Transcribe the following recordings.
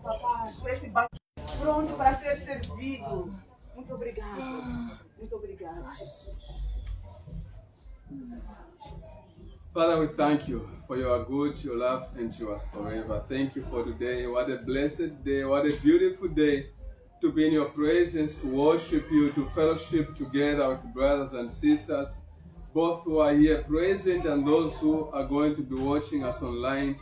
papai, por este banco pronto para ser servido. Muito obrigado. Muito obrigado, Jesus. Father, we thank you for your good, your love, and yours forever. Thank you for today. What a blessed day. What a beautiful day to be in your presence, to worship you, to fellowship together with brothers and sisters, both who are here present and those who are going to be watching us online.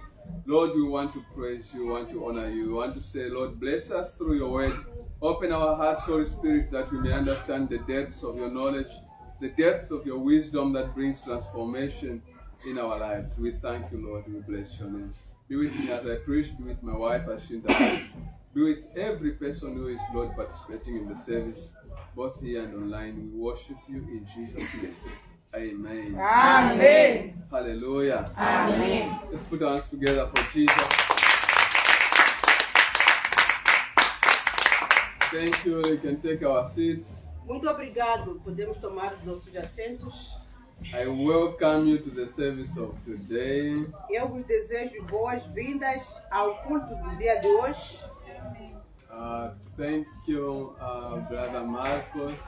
Lord, we want to praise you, we want to honor you. We want to say, Lord, bless us through your word. Open our hearts, Holy Spirit, that we may understand the depths of your knowledge, the depths of your wisdom that brings transformation in our lives. We thank you, Lord. We bless your name. Be with me as I preach. Be with my wife as she interprets. Be with every person who is, Lord, participating in the service, both here and online. We worship you in Jesus' name. Amen. Amen. Hallelujah. Amen. Let's put our hands together for Jesus. Thank you. We can take our seats. Muito obrigado. Podemos tomar os nossos assentos. I welcome you to the service of today. Eu vos desejo boas-vindas ao culto do dia de hoje. Thank you, Brother Marcos,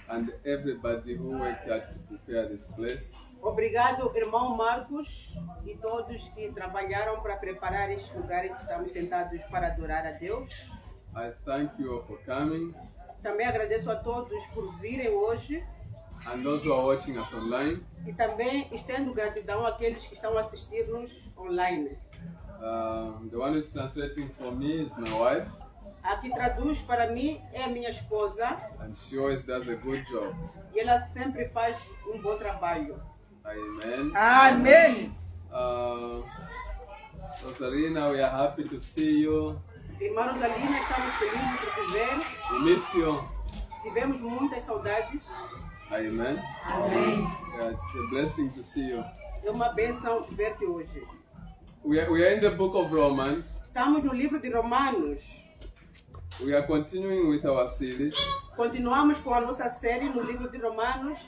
and everybody who worked hard to prepare this place. Obrigado, irmão Marcos, e todos que trabalharam para preparar este lugar em que estamos sentados para adorar a Deus. I thank you all for coming, Também agradeço a todos por virem hoje and those who are watching us online. e também estendo gratidão àqueles que estão a assistir-nos online. The one who's translating for me is my wife, A que traduz para mim é a minha esposa and she always does a good job. e ela sempre faz um bom trabalho. Amen. Amém! Rosarina, we are happy to see you. Irmã Rosalina, estamos felizes por te ver. We miss you. Tivemos muitas saudades. Amen. Amém. Yeah, it's a blessing to see you. É uma bênção ver-te hoje. We are in the book of Romans. Estamos no livro de Romanos. We are continuing with our series, Continuamos com a nossa série no livro de Romanos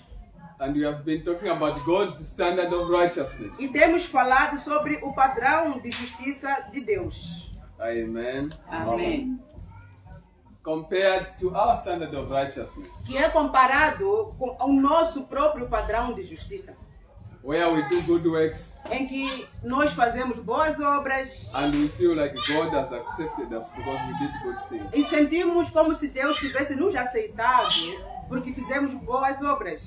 and we have been talking about God's standard of righteousness. e temos falado sobre o padrão de justiça de Deus. Amen. Amém. Compared to our standard of righteousness, Que é comparado com o nosso próprio padrão de justiça, where we do good works em que nós fazemos boas obras and we feel like God has accepted us because we did good things. e sentimos como se Deus tivesse nos aceitado porque fizemos boas obras.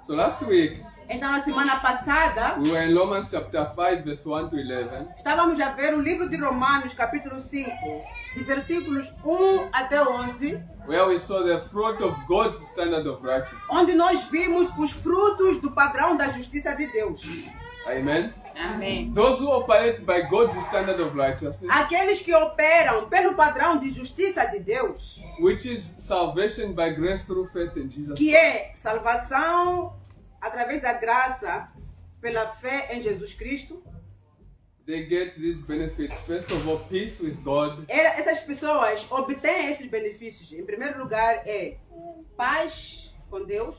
So last week, Então, na semana passada, we were in Romans chapter 5, verse 1 to 11. estávamos a ver o livro de Romanos, capítulo 5, de versículos 1 até 11, Where we saw the fruit of God's standard of righteousness. onde nós vimos os frutos do padrão da justiça de Deus. Amen. Amém. Those who operate by God's standard of righteousness, Aqueles que operam pelo padrão de justiça de Deus, which is salvation by grace through faith in Jesus que é salvação através da graça pela fé em Jesus Cristo, they get these benefits. First of all, peace with God. essas pessoas obtêm esses benefícios. Em primeiro lugar, é paz com Deus,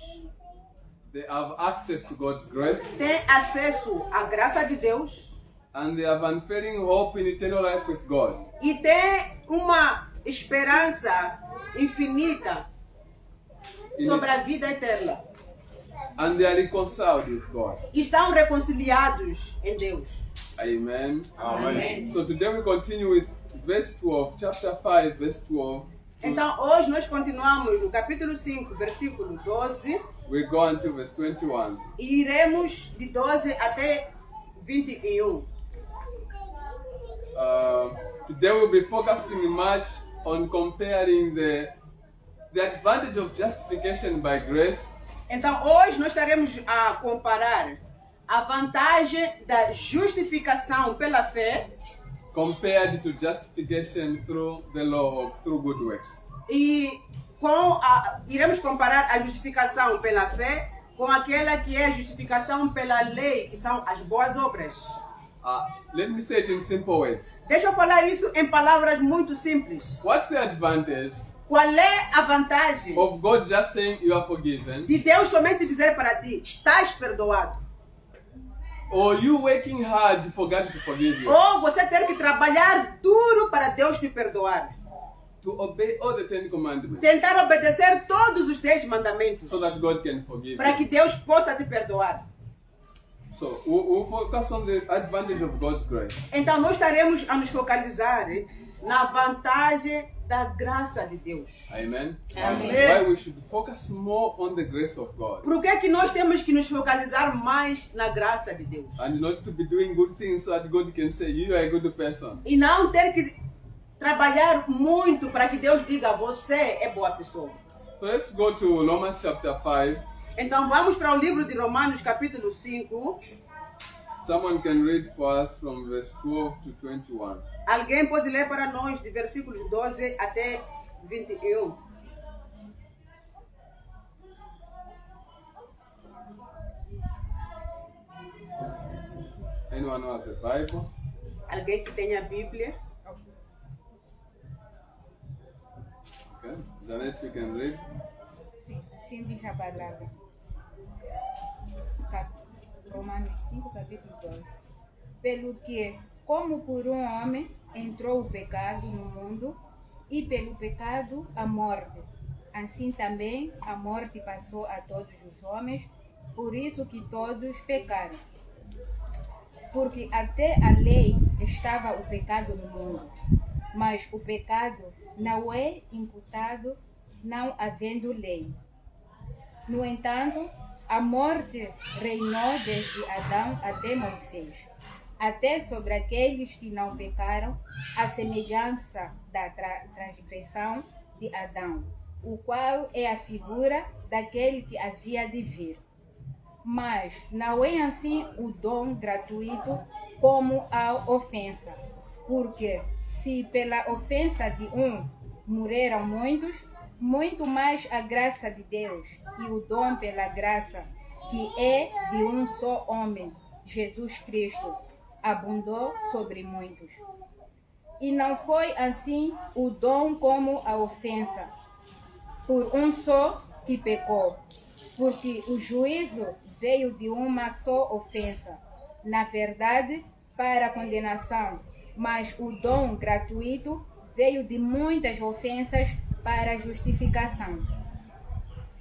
They have access to God's grace, tem acesso à graça de Deus and they have unfailing hope in eternal life with God. e tem uma esperança infinita sobre a vida eterna. And they are reconciled with God. Estão reconciliados em Deus. Amen. Amém. So today we continue with verse 12, chapter 5, verse 12. Então, hoje nós continuamos no capítulo 5, versículo 12, We go until verse 21. e iremos de 12 até 21. Today we'll be focusing much on comparing the advantage of justification by grace Então, hoje nós estaremos a comparar a vantagem da justificação pela fé compared to justification through the law or through good works. e iremos comparar a justificação pela fé com aquela que é a justificação pela lei, que são as boas obras. Let me say it in simple words. Deixa eu falar isso em palavras muito simples. What's the advantage Qual é a vantagem of God just saying you are forgiven de Deus somente dizer para ti, estás perdoado? or you working hard for God to forgive you. Ou você ter que trabalhar duro para Deus te perdoar. To obey all the 10 commandments Tentar obedecer todos os 10 mandamentos. so that God can forgive Para que you. Deus possa te perdoar. So we'll focus on the advantage of God's grace. Então nós estaremos a nos focalizar na vantagem da graça de Deus. Amen. Amen. Why we should focus more on the grace of God Por que é que nós temos que nos focalizar mais na graça de Deus? and not to be doing good things so that God can say you are a good person. E não ter que trabalhar muito para que Deus diga, você é boa pessoa. So let's go to Romans chapter 5. Então vamos para o livro de Romanos capítulo 5. Someone can read for us from verse 12 to 21. Alguém pode ler para nós de versículos 12 até 21. Anyone who has a Bible? Alguém que tenha a Bíblia. Okay. Janet, you can read. Sim, assim diz a palavra. Romanos 5, capítulo 12. Pelo que, como por um homem entrou o pecado no mundo, e pelo pecado a morte, assim também a morte passou a todos os homens, por isso que todos pecaram. Porque até a lei estava o pecado no mundo, mas o pecado não é imputado não havendo lei. No entanto, a morte reinou desde Adão até Moisés, até sobre aqueles que não pecaram, à semelhança da transgressão de Adão, o qual é a figura daquele que havia de vir. Mas não é assim o dom gratuito como a ofensa, porque se pela ofensa de um morreram muitos, muito mais a graça de Deus e o dom pela graça, que é de um só homem, Jesus Cristo, abundou sobre muitos. E não foi assim o dom como a ofensa, por um só que pecou, porque o juízo veio de uma só ofensa, na verdade, para a condenação, mas o dom gratuito veio de muitas ofensas para a justificação.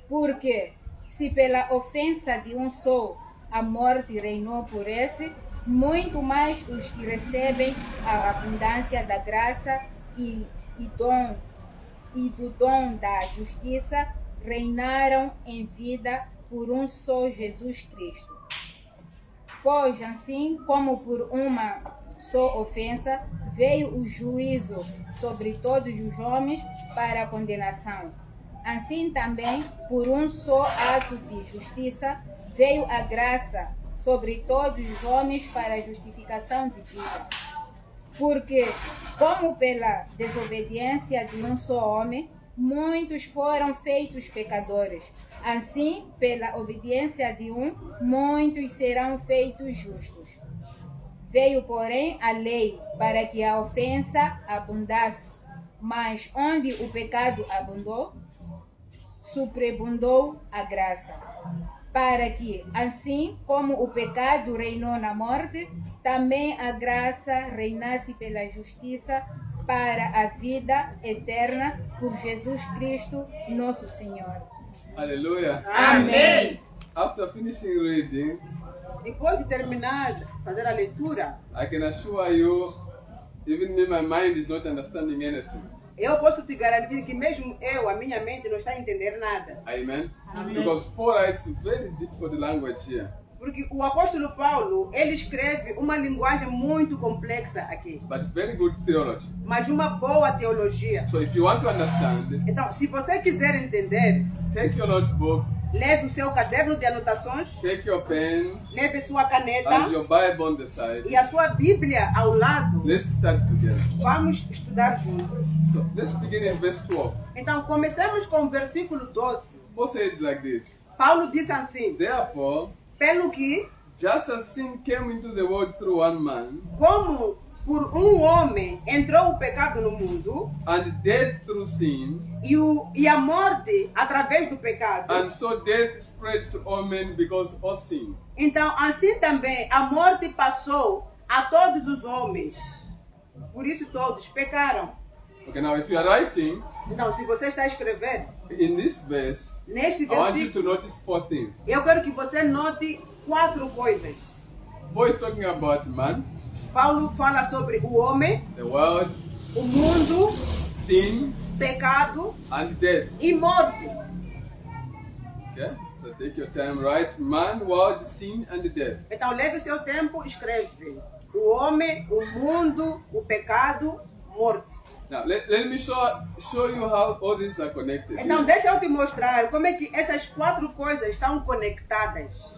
Porque, se pela ofensa de um só a morte reinou por esse, muito mais os que recebem a abundância da graça e do dom da justiça reinaram em vida por um só Jesus Cristo. Pois, assim como por uma só ofensa veio o juízo sobre todos os homens para a condenação, assim também por um só ato de justiça veio a graça sobre todos os homens para a justificação de vida. Porque, como pela desobediência de um só homem, muitos foram feitos pecadores, assim, pela obediência de um, muitos serão feitos justos. Veio, porém, a lei para que a ofensa abundasse, mas onde o pecado abundou, superabundou a graça. Para que, assim como o pecado reinou na morte, também a graça reinasse pela justiça para a vida eterna por Jesus Cristo, nosso Senhor. Hallelujah. Amém. After finishing reading, Depois de terminar de fazer a leitura, I can assure you, even me, my mind is not understanding anything. eu posso te garantir que mesmo a minha mente não está a entender nada. Amen? Because Paul writes very difficult language here. Porque o apóstolo Paulo, ele escreve uma linguagem muito complexa aqui, But very good theology. mas uma boa teologia. So if you want to understand, Então, se você quiser entender, take your notebook, leve o seu caderno de anotações, take your pen leve sua and caneta your Bible on the side. e a sua Bíblia ao lado. Let's start together. Vamos estudar juntos. So let's begin in verse 12. Então, comecemos com o versículo 12. Paul said like this. Paulo diz assim: Therefore, pelo que, just as sin came into the world through one man, como por um homem entrou o pecado no mundo and death through sin, e a morte através do pecado. and so death spread to all men because of sin. Então, assim também a morte passou a todos os homens. Por isso todos pecaram. Okay, now if you are writing Então, se você está escrevendo in this verse, neste I want you to versículo, notice 4 things. eu quero que você note 4 coisas. Paul is talking about man, Paulo fala sobre o homem, the world, o mundo, sin, pecado and death. e morte. Okay? So take your time, write man, world, sin, and death. Então, leve o seu tempo, escreve. O homem, o mundo, o pecado, morte. Now let me show you how all these are connected. Então, deixa eu te mostrar como é que essas 4 coisas estão conectadas.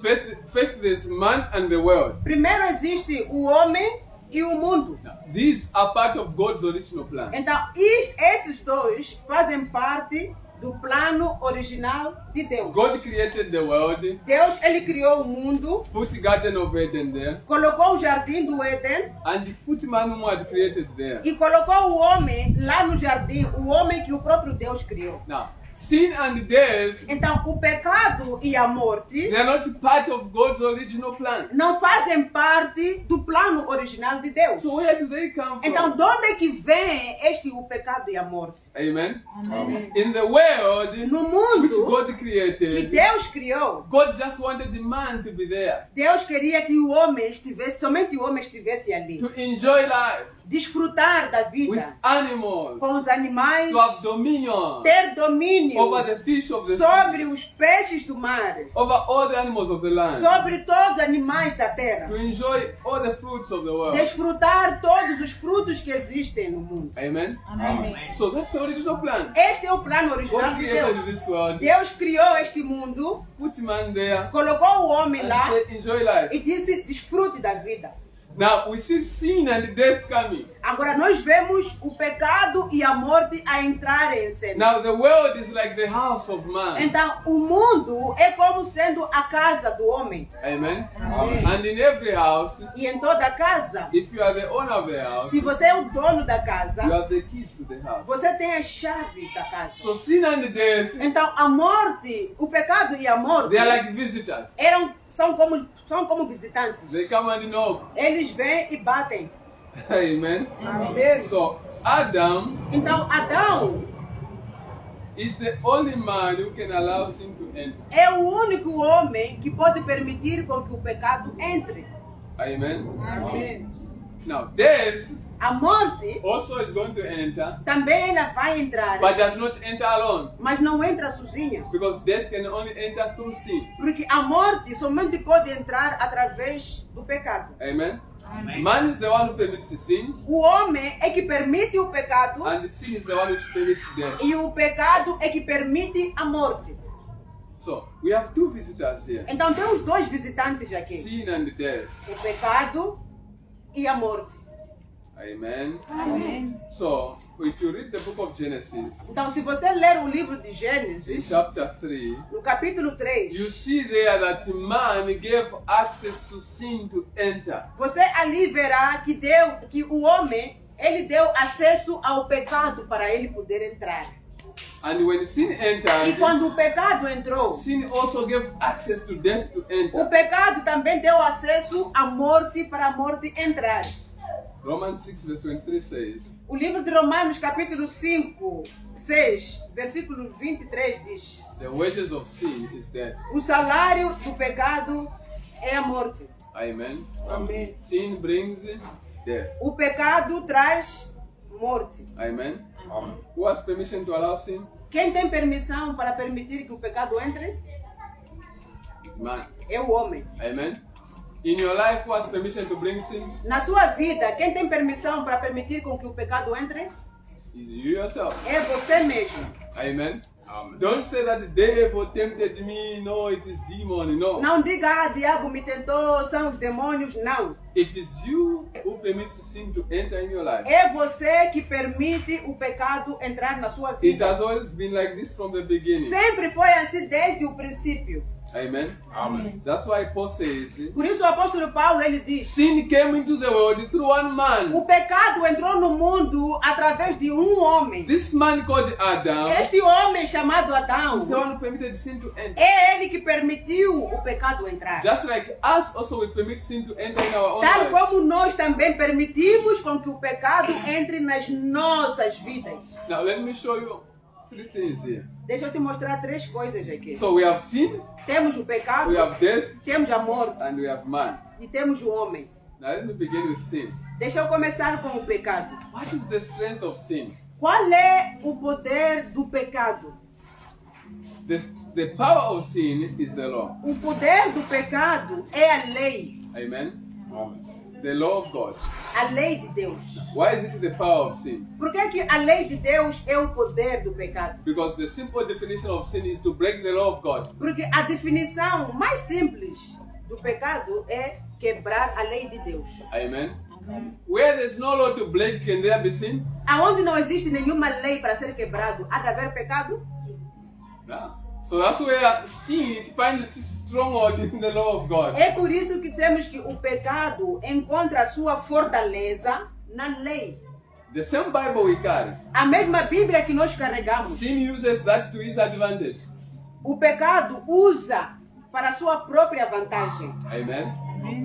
First there's man and the world. Primeiro existe o homem e o mundo. Now, these are part of God's original plan. Então, esses dois fazem parte do plano original de Deus. God created the world, Deus, ele criou o mundo, put Garden of Eden there, colocou o jardim do Éden and put man whom had created there. e colocou o homem lá no jardim, o homem que o próprio Deus criou. Now, sin and death, Então, o pecado e a morte they are not part of God's original plan. não fazem parte do plano original de Deus. So where do they come from? Então, de onde é que vem o pecado e a morte? Amen. Amém. In the world No which mundo God que created, Deus criou, God just wanted the man to be there, Deus queria que o homem estivesse, somente o homem estivesse ali. to enjoy life Desfrutar da with vida animals, com os animais, to have dominion ter domínio over the fish of the sobre sea, os peixes do mar, over all the animals of the land, sobre todos os animais da terra, to enjoy all the fruits of the world. desfrutar todos os frutos que existem no mundo. Amen. Amém. So that's the original plan. Este é o plano original God de created Deus. this world, Deus criou este mundo, put man there, colocou o homem and lá said, enjoy life. e disse: desfrute da vida. Now we see sin and death coming. Agora nós vemos o pecado e a morte a entrarem em cena. Now the world is like the house of man. Então o mundo é como sendo a casa do homem. Amen. Amém. And in every house, E em toda casa, if you are the owner of the house, se você é o dono da casa, you have the keys to the house. você tem as chaves da casa. So sin and death, Então a morte, o pecado e a morte they are like visitors. são como visitantes. They come and knock. Eles vêm e batem. Amen. Amém. So Adam Então Adão is the only man who can allow sin to enter. é o único homem que pode permitir com que o pecado entre. Amen. Amém. Now death A morte also is going to enter, também ela vai entrar, but does not enter alone, mas não entra sozinha. because death can only enter through sin. Porque a morte somente pode entrar através do pecado. Amen. Amém. Man is the one who permits the sin, O homem é que permite o pecado and sin is the one which permits death. e o pecado é que permite a morte. So we have 2 visitors here: Então temos 2 visitantes aqui: sin and death. o pecado e a morte. Amen. Amém. So if you read the book of Genesis, Então, se você ler o livro de in Gênesis, chapter 3, no capítulo you 3, see there that man gave access to sin to enter. você ali verá que o homem, ele deu acesso ao pecado para ele poder entrar. And when sin E entered, quando o pecado entrou, sin also gave access to death to o enter. pecado também deu acesso à morte para a morte entrar. Romans 6 verse 23 says, O livro de Romanos, capítulo 5, 6, versículo 23 diz: the wages of sin is death. o salário do pecado é a morte. Amen. Amém. Sin brings death. O pecado traz morte. Amen. Who has permission to allow sin? Quem tem permissão para permitir que o pecado entre? It's man. É o homem. Amen. In your life, who has permission to bring sin? Na sua vida, quem tem permissão para permitir com que o pecado entre? Is you yourself. É você mesmo. Amen. Don't say that the devil tempted me. No, it is demon. No. Não diga, diabo me tentou, são os demônios. Não. It is you who permits sin to enter in your life. É você que permite o pecado entrar na sua It vida. has always been like this from the beginning. Sempre foi assim desde o princípio. Amen. Amen. That's why Paul says, Por isso o apóstolo Paulo ele diz: sin came into the world through one man. o pecado entrou no mundo através de um homem. This man called Adam Este homem chamado Adão is the one who permitted sin to enter. é ele que permitiu o pecado entrar. Just like us also we permit sin to enter in our own Tal lives. como nós também permitimos com que o pecado entre nas nossas vidas. Now let me show you three things here. Deixa eu te mostrar três coisas aqui. So we have sin, Temos o pecado, we have death, temos a morte and we have man. e temos o homem. Now let me begin with sin. Deixa eu começar com o pecado. What is the strength of sin? Qual é o poder do pecado? The power of sin is the law. O poder do pecado é a lei. Amen. Amen. The law of God. A lei de Deus. Why is it the power of sin? Por que que a lei de Deus é o poder do pecado? Because the simple definition of sin is to break the law of God. Porque a definição mais simples do pecado é quebrar a lei de Deus. Amen. Where there's no law to break, can there be sin? Aonde não existe nenhuma lei para ser quebrado, há de haver pecado? No. So that's where sin it finds its stronghold in the law of God. É por isso que temos que o pecado encontra a sua fortaleza na lei. The same Bible we carry, A mesma Bíblia que nós carregamos. sin uses that to its advantage. O pecado usa para a sua própria vantagem. Amen.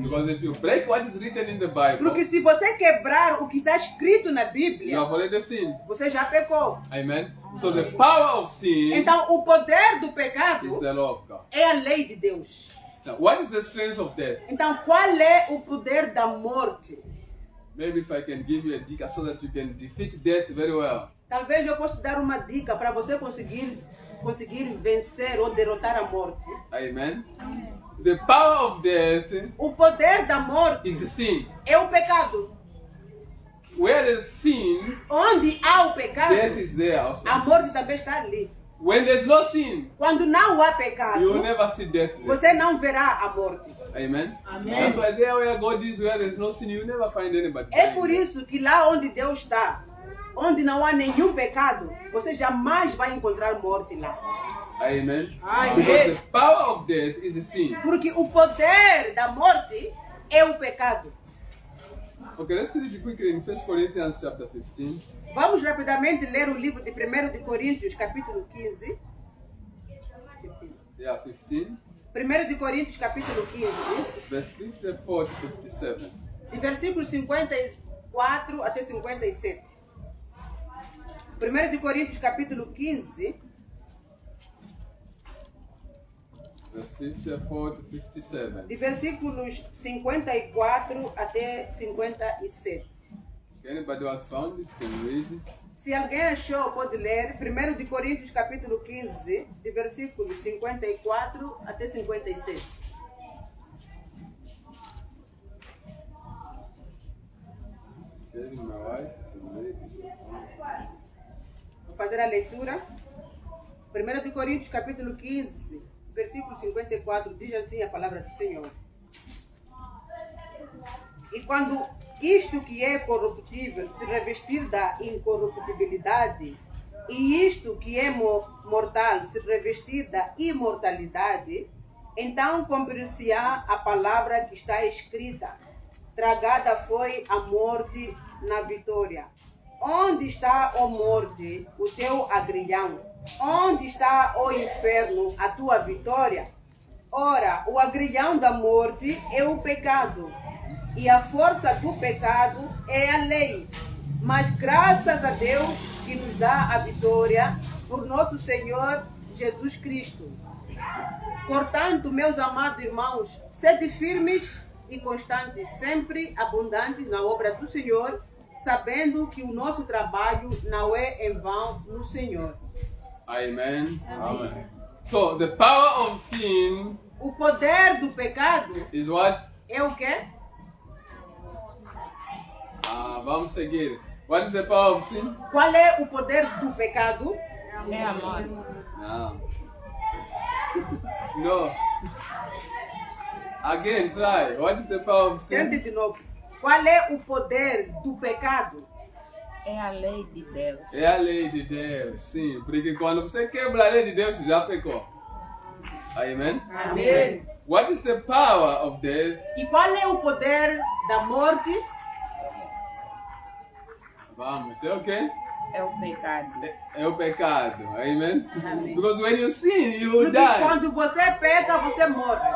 Because if you break what is written in the Bible, Porque se você quebrar o que está escrito na you Bíblia, have already sinned. você já pecou. Amen. So the power of sin Então, o poder do is pecado the law of God. é a lei de Deus. Now, what is the strength of death? Então, qual é o poder da morte? Maybe if I can give you a dica so that you can defeat death very well. Talvez eu possa dar uma dica para você conseguir vencer ou derrotar a morte. Amen. The power of death O poder da morte is sin. é o pecado. Where there's sin, Onde há o death pecado, is there also. a morte também está ali. When there's no sin, Quando não há you will pecado, never see death there. você não verá a morte. Amen. Amém. That's why there where God is, where there's no sin, you will never find anybody. É dying por there. isso que lá onde Deus está, onde não há nenhum pecado, você jamais vai encontrar morte lá. Amen. Amen. Because the power of death is sin. Porque o poder da morte é o pecado. Okay, let's read quickly in 1 Corinthians chapter 15. Vamos rapidamente ler o livro de 1 de Coríntios, capítulo 15. Yeah, 15. 1 de Coríntios, capítulo 15, Verse 54 to 57. de versículos 54 até 57. 1 de Coríntios, capítulo 15, Verse 54 to 57. de versículos 54 até 57. Okay, anybody who has found it can read. Se alguém achou, pode ler 1 de Coríntios, capítulo 15, de versículos 54 até 57. Okay, my wife can read. Vou fazer a leitura. 1 de Coríntios, capítulo 15, versículo 54, diz assim a palavra do Senhor. E quando isto que é corruptível se revestir da incorruptibilidade, e isto que é mortal se revestir da imortalidade, então cumprir-se-á a palavra que está escrita: tragada foi a morte na vitória. Onde está, ó morte, o teu agrilhão? Onde está, ó inferno, a tua vitória? Ora, o agrilhão da morte é o pecado, e a força do pecado é a lei. Mas graças a Deus que nos dá a vitória por nosso Senhor Jesus Cristo. Portanto, meus amados irmãos, sede firmes e constantes, sempre abundantes na obra do Senhor, sabendo que o nosso trabalho não é em vão no Senhor. Amen. Amen. So the power of sin O poder do pecado is what? é o quê? Vamos seguir. What is the power of sin? Qual é o poder do pecado? É amor. No. No. Again, try. What is the power of Tente sin? de novo. Qual é o poder do pecado? É a lei de Deus. É a lei de Deus, sim. Porque quando você quebra a lei de Deus, já pecou. Amen. Amém. What is the power of death? E qual é o poder da morte? Vamos, é o quê? É o pecado. É o pecado. Amen. Amém. Because when you sin, you will Porque die. quando você peca, você morre.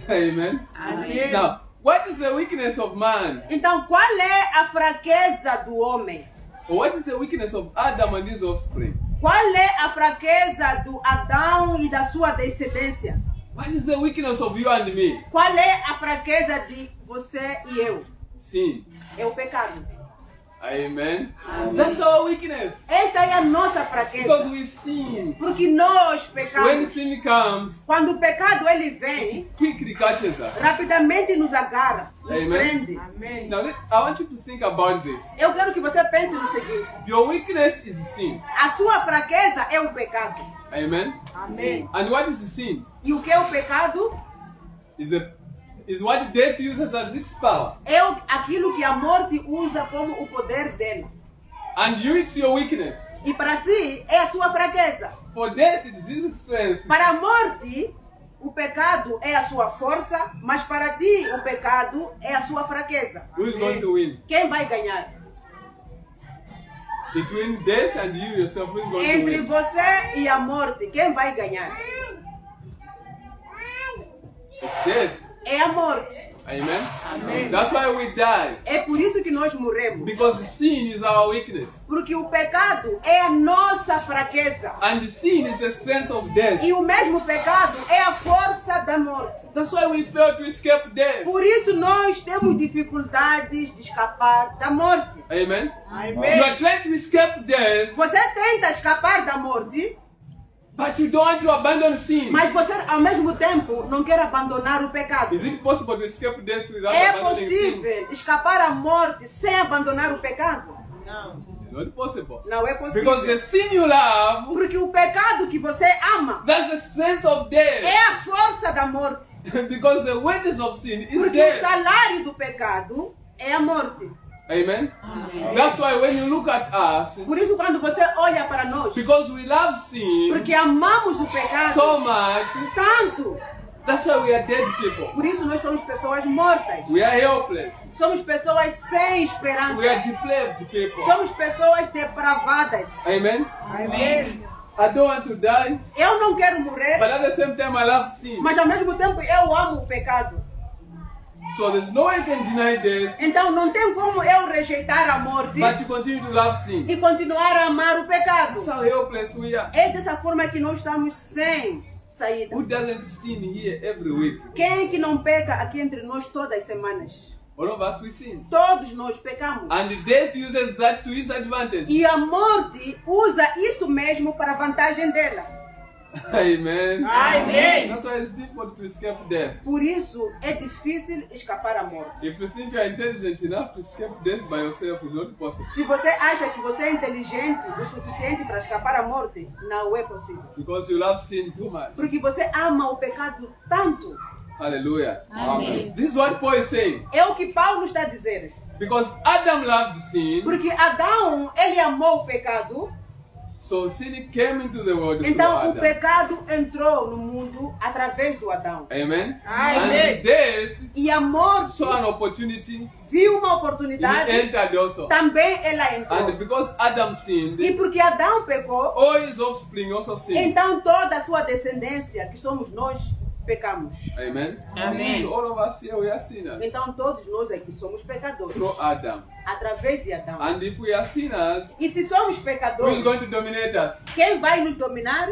Amen. Amém. Now, what is the weakness of man? Então, qual é a fraqueza do homem? Or what is the weakness of Adam and his offspring? Qual é a fraqueza do Adão e da sua descendência? What is the weakness of you and me? Qual é a fraqueza de você e eu? Sin. É o pecado. Amen. Amém. That's our weakness. Esta é a nossa Because fraqueza. we sin. Porque nós When pecamos. sin comes, Quando o pecado ele vem, quickly catches us. rapidamente nos agarra, nos Amen. prende. Now, I want you to think about this. Eu quero que você pense no seguinte: Your weakness is sin. a sua fraqueza é o pecado. Amen. Amém. And what is sin? E o que é o pecado? Is what death uses as its power. É aquilo que a morte usa como o poder dela. And you, it's your weakness. E para si é a sua fraqueza. For death, it is his strength. Para a morte, o pecado é a sua força, mas para ti o pecado é a sua fraqueza. Who is going to win? Quem vai ganhar? Between death and you yourself, who is going to Entre win? você e a morte, quem vai ganhar? It's death. É a morte. Amen. Amém. That's why we die. É por isso que nós morremos. Because sin is our weakness. Porque o pecado é a nossa fraqueza. And sin is the strength of death. E o mesmo pecado é a força da morte. That's why we fail to escape death. Por isso nós temos dificuldades de escapar da morte. Amen. Amém. You are trying to escape death, Você tenta escapar da morte, but you don't want to abandon sin. mas você ao mesmo tempo não quer abandonar o pecado. Is it possible to escape death without É abandoning sin? possível escapar à morte sem abandonar o pecado? It's not possible. Não é Because possível. the sin you love, Porque o pecado que você ama that's the strength of death. é a força da morte. Because the wages of sin is Porque o death. salário do pecado é a morte. Amen. That's why when you look at us, Por isso quando você olha para nós, because we love sin porque amamos o pecado so much, tanto, that's why we are dead people. por isso nós somos pessoas mortas. We are helpless. Somos pessoas sem We esperança. are depraved people. Somos pessoas depravadas. Amen. Amém. I don't want to die, Eu não quero morrer, but at the same time I love sin. mas ao mesmo tempo eu amo o pecado. So there's no way I can deny death, Então não tem como eu rejeitar a morte but you continue to love sin. e continuar a amar o pecado. That's how helpless we are. É dessa forma que nós estamos sem saída. Who doesn't sin here every week? Quem é que não peca aqui entre nós todas as semanas? All of us we sin. Todos nós pecamos. And death uses that to his advantage. E a morte usa isso mesmo para a vantagem dela. Amen. Amém. That's why it's difficult to escape death. Por isso é difícil escapar à morte. If you think you are intelligent enough to escape death by yourself, it's not possible. Se você acha que você é inteligente o suficiente para escapar à morte, não é possível. Because you love sin too much. Porque você ama o pecado tanto. Hallelujah. Amém. This is what Paul is saying. É o que Paulo está dizendo. Because Adam loved sin, Porque Adão, ele amou o pecado. so sin came into the world through Então o Adam. pecado entrou no mundo através do Adão. Amen. Amém. And death E a morte saw an opportunity. viu uma He oportunidade, entered also. também ela entrou. And because Adam sinned, E porque Adão pecou, all his offspring also sinned. então toda a sua descendência, que somos nós, pecamos. Amen. Amém. So all of us here we are sinners Então todos nós aqui somos pecadores, through Adam. através de Adão. And if we are sinners, E se somos who is pecadores, going to dominate us? quem vai nos dominar?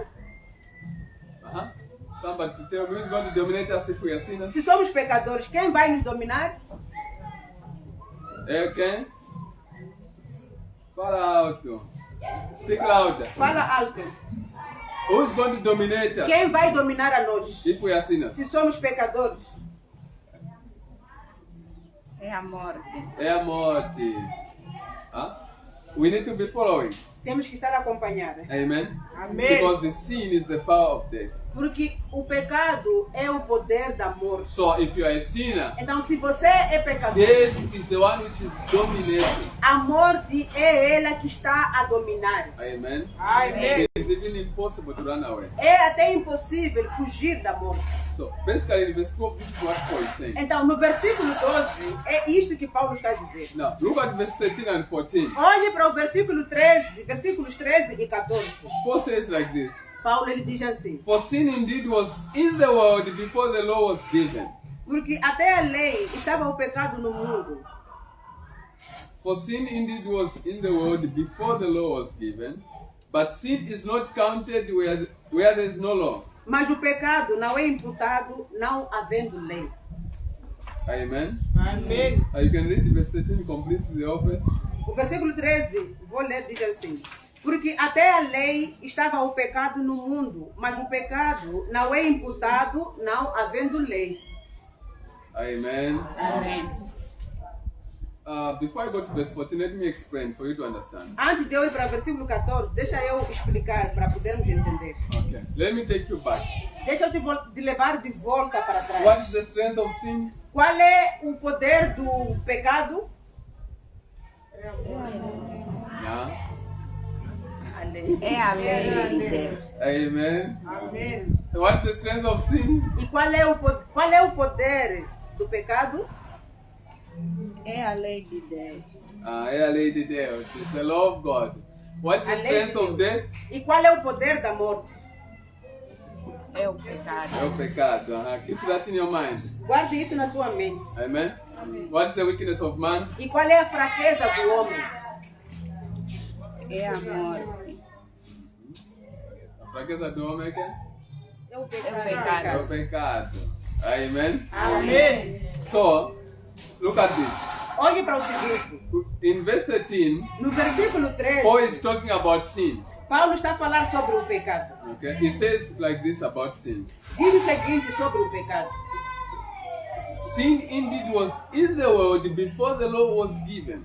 Somebody to tell me who is going to dominate us if we are sinners? Se somos pecadores, quem vai nos dominar? Okay. Fala alto. Speak louder. Fala alto. Who is going to dominate us Quem vai dominar a nós? if we are sinners? Se somos pecadores. É a morte. É a morte. We need to be following. Temos que estar acompanhados. Amen? Amém. Because the sin is the power of death. Porque o pecado é o poder da morte. So if you are a sinner, Então, se você é pecador, death is the one which is dominating. a morte é ela que está a dominar. Amen? Amém. It is even impossible to run away. É até impossível fugir da morte. So basically in verse 12, this is what Paul is saying. Então, no versículo 12, é isto que Paulo está a dizer. Now look at verse 13 and 14. Olhe para o versículo 13, versículos 13 e 14. Paul says like this. Paulo ele diz assim: For sin indeed was in the world before the law was given. porque até a lei estava o pecado no mundo. For sin indeed was in the world before the law was given, but sin is not counted where there is no law. Mas o pecado não é imputado não havendo lei. Amen. Amém. You can read verse 13 complete the office. O versículo 13, vou ler, diz assim: porque até a lei estava o pecado no mundo, mas o pecado não é imputado não havendo lei. Amen. Amém. Before I go to verse 14, let me explain for you to understand. Antes de eu ir para o versículo 14, deixa eu explicar para podermos entender. Okay. Let me take you back. Deixa eu te levar de volta para trás. What is the strength of sin? Qual é o poder do pecado? Yeah. A lei. É a lei de Deus. Amen. Amém. What's the strength of sin? E qual é o poder do pecado? É a lei de Deus. É a lei de Deus. It's the law of God. What's the A lei de strength of death? E qual é o poder da morte? É o pecado. É o pecado. Keep that in your mind. Guarde isso na sua mente. Amen. What's the weakness of man? E qual é a fraqueza do homem? É a morte. A fraqueza do homem é que? É o É o pecado. É pecado. o pecado. Amen. Amém. So, look at this. Olhe para o seguinte. In verse 13, No versículo 13, Paul is talking about sin. Paulo está a falar sobre o pecado. Okay? He says like this about sin. Diz o seguinte sobre o pecado. Sin indeed was in the world before the law was given.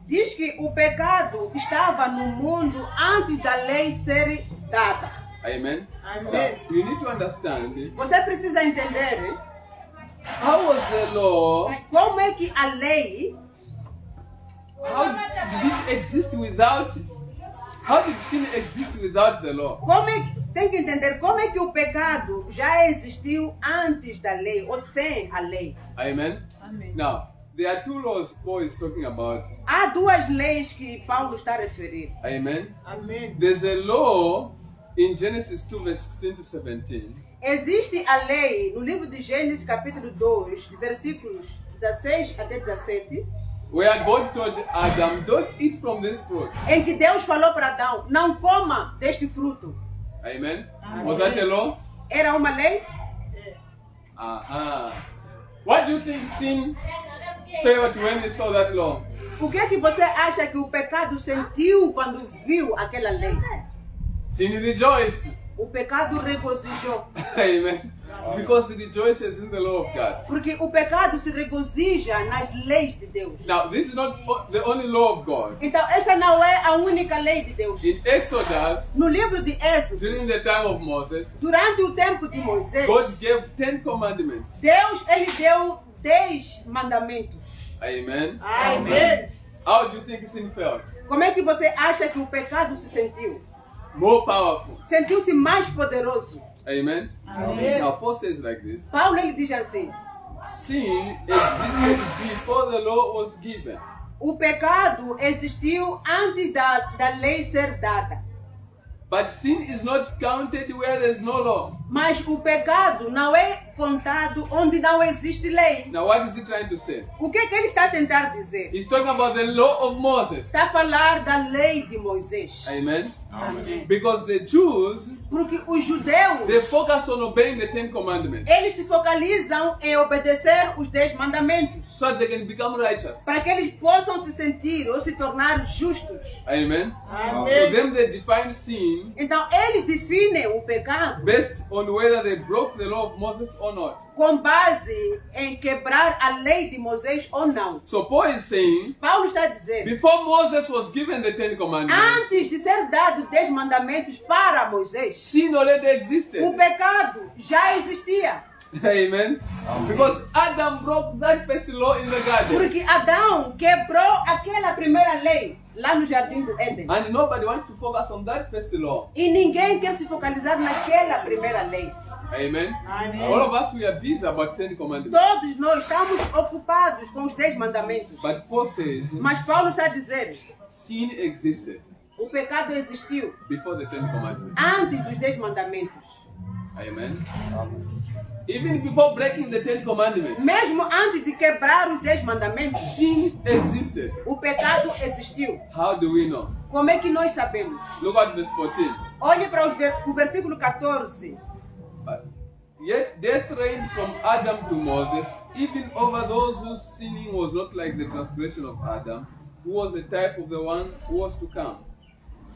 Diz que o pecado estava no mundo antes da lei ser dada. Amen. Amém. Now, you need to understand Você precisa entender how was the law, como é que a lei, how did it exist without, how did sin exist without the law? tem que entender como é que o pecado já existiu antes da lei ou sem a lei. Amen. Amém. Now, there are two laws Paul is talking about. Há duas leis que Paulo está a referir. Amen. Amém. There's a law in Genesis 2, verse 16 to 17. Existe a lei no livro de Gênesis, capítulo 2, de versículos 16 até 17, Where God told Adam, don't eat from this fruit. em que Deus falou para Adão: não coma deste fruto. Amen. Was that a law? Era uma lei? What do you think sin felt when he saw that law? O que é que você acha que o pecado sentiu quando viu aquela lei? Sin rejoiced. O pecado regozijou. Amen. Because he rejoices in the law of God. Porque o pecado se regozija nas leis de Deus. Now, this is not the only law of God. Então, esta não é a única lei de Deus. In Exodus, No livro de Êxodo, during the time of Moses, durante o tempo de Moisés, God gave 10 commandments. Deus ele deu 10 mandamentos. Amen. Amém. How do you think sin felt? Como é que você acha que o pecado se sentiu? More powerful. Sentiu-se mais poderoso. Amen. Amém. Now, Paul says like this. Paulo ele diz assim: Sin existed before the law was given. o pecado existiu antes da lei ser dada. But sin is not counted where there's no law. Mas o pecado não é contado onde não existe lei. Now, what is he trying to say? O que é que ele está a tentar dizer? He's talking about the law of Moses. Está a falar da lei de Moisés. Amen. Amém. Because the Jews, Porque os they judeus, focus on obeying the 10 commandments eles se focalizam em obedecer os 10 mandamentos. so that they can become righteous. Para que eles possam se sentir ou se tornar justos. Amen. So Amém. them they define sin Então eles definem o pecado based on whether they broke the law of Moses or not? com base em quebrar a lei de Moisés ou não. So Paul is saying, Paulo está dizendo, before Moses was given the Ten Commandments, antes de ser dado os 10 mandamentos para Moisés, sin already existed. o pecado já existia. Amen. Because Adam broke that first law in the garden. Porque Adão quebrou aquela primeira lei lá no jardim do Éden. And nobody wants to focus on that first law. E ninguém quer se focalizar naquela primeira lei. Amen. Amen. All of us, we are busy about Ten Commandments. Todos nós estamos ocupados com os 10 mandamentos. But Paul says, Mas Paulo está dizendo, sin existed o pecado existiu before the Ten Commandments. antes dos 10 mandamentos. Amen. Even before breaking the Ten Commandments, Mesmo antes de quebrar os 10 mandamentos, sin existed. o pecado existiu. How do we know? Como é que nós sabemos? Look at verse 14. Olhe para o versículo 14. Yet death reigned from Adam to Moses, even over those whose sinning was not like the transgression of Adam, who was a type of the one who was to come.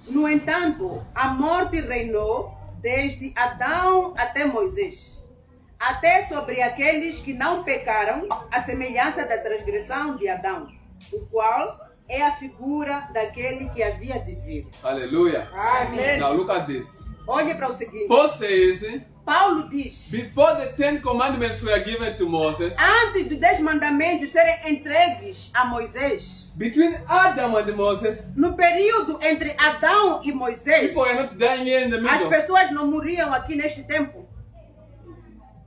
No entanto, a morte reinou desde Adão até Moisés, até sobre aqueles que não pecaram, a semelhança da transgressão de Adão, o qual é a figura daquele que havia de vir. Hallelujah. Amen. Now look at this. Olhe para o seguinte. Paul says, Paulo diz, before the Ten Commandments were given to Moses, antes dos 10 mandamentos serem entregues a Moisés, between Adam and Moses, no período entre Adão e Moisés, people were not dying here in the as middle. pessoas não morriam aqui neste tempo.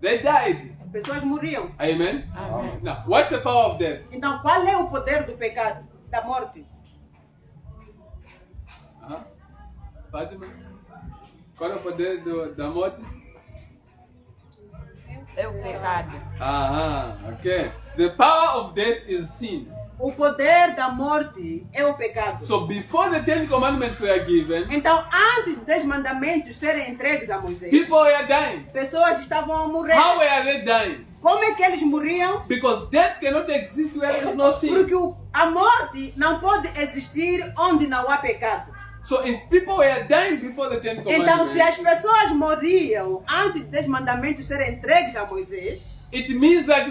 They died. Pessoas morriam. Amen. Amen. Now, what's the power of death? Então, qual é o poder do pecado, da morte? Fátima? Qual é o poder da morte? É o pecado. Okay. The power of death is sin. O poder da morte é o pecado. So before the Ten Commandments were given, Então, antes dos 10 mandamentos serem entregues a Moisés, people were dying. pessoas estavam a morrer. How were they dying? Como é que eles morriam? Because death cannot exist where there is no sin. Porque a morte não pode existir onde não há pecado. So if people were dying before the Ten Então, se as Commandments, pessoas morriam antes dos 10 mandamentos serem entregues a Moisés, it means that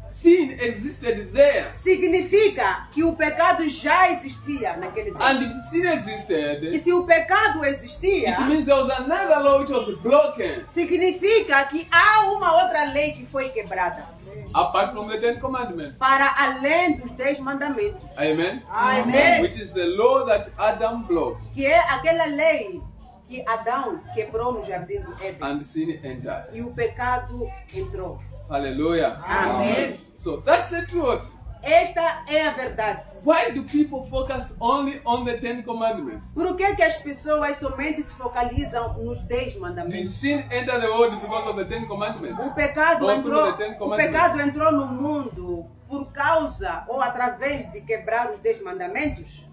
sin existed there. significa que o pecado já existia naquele tempo. And if sin E existed, se o pecado existia, it means there was another law which was broken significa que há uma outra lei que foi quebrada, apart from the Ten Commandments. para além dos 10 mandamentos, Amen. Amen. Which is the law that Adam broke que é aquela lei que Adão quebrou no jardim do Éden. and sin entered. E o pecado entrou. Hallelujah. Amen. So that's the truth. Esta é a verdade. Why do people focus only on the Ten Commandments? Por que as pessoas somente se focalizam nos 10 Did mandamentos? sin enter the world because of the Ten Commandments? O pecado Ou entrou, through the Ten o Commandments? pecado entrou no mundo por causa ou através de quebrar os 10 mandamentos?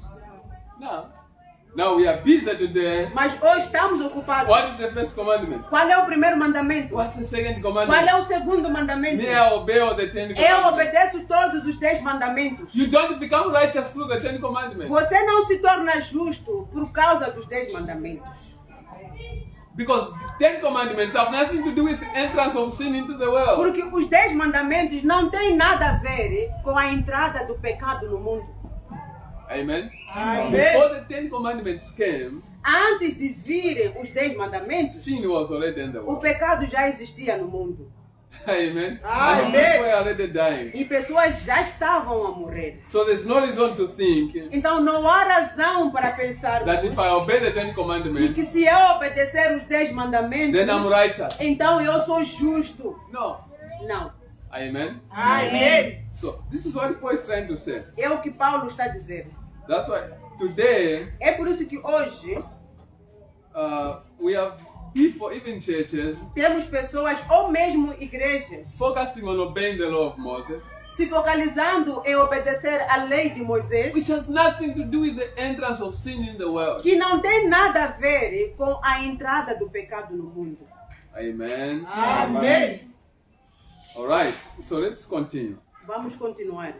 No. Now we are busy today. Mas hoje estamos ocupados. What is the first commandment? Qual é o primeiro mandamento? What's the second Qual commandment? é o segundo mandamento? May I obey all the Ten Eu Commandments? obedeço todos os 10 mandamentos. You don't become righteous through the Ten Commandments. Você não se torna justo por causa dos 10 mandamentos. Because the Ten Commandments have nothing to do with the entrance of sin into the world. Porque os 10 mandamentos não têm nada a ver com a entrada do pecado no mundo. Amen. Amen. Before the Ten Commandments came, Antes de virem os 10 mandamentos, sin was already in the o world. pecado já existia no mundo. Amen. And Amen. people were already dying. E pessoas já estavam a morrer. So there's no reason to think Então não há razão para pensar that if I obey the Ten e que Commandments, se eu obedecer os 10 mandamentos, then I'm righteous. então eu sou justo. No. Não. Amen. Amen. So this is what Paul is trying to say. É o que Paulo está dizendo. That's why today É por isso que hoje we have people, even churches, temos pessoas ou mesmo igrejas focusing on obeying the law of Moses, se focalizando em obedecer a lei de Moisés, which has nothing to do with the entrance of sin in the world. que não tem nada a ver com a entrada do pecado no mundo. Amen. Amen. All right. So let's continue. Vamos continuar.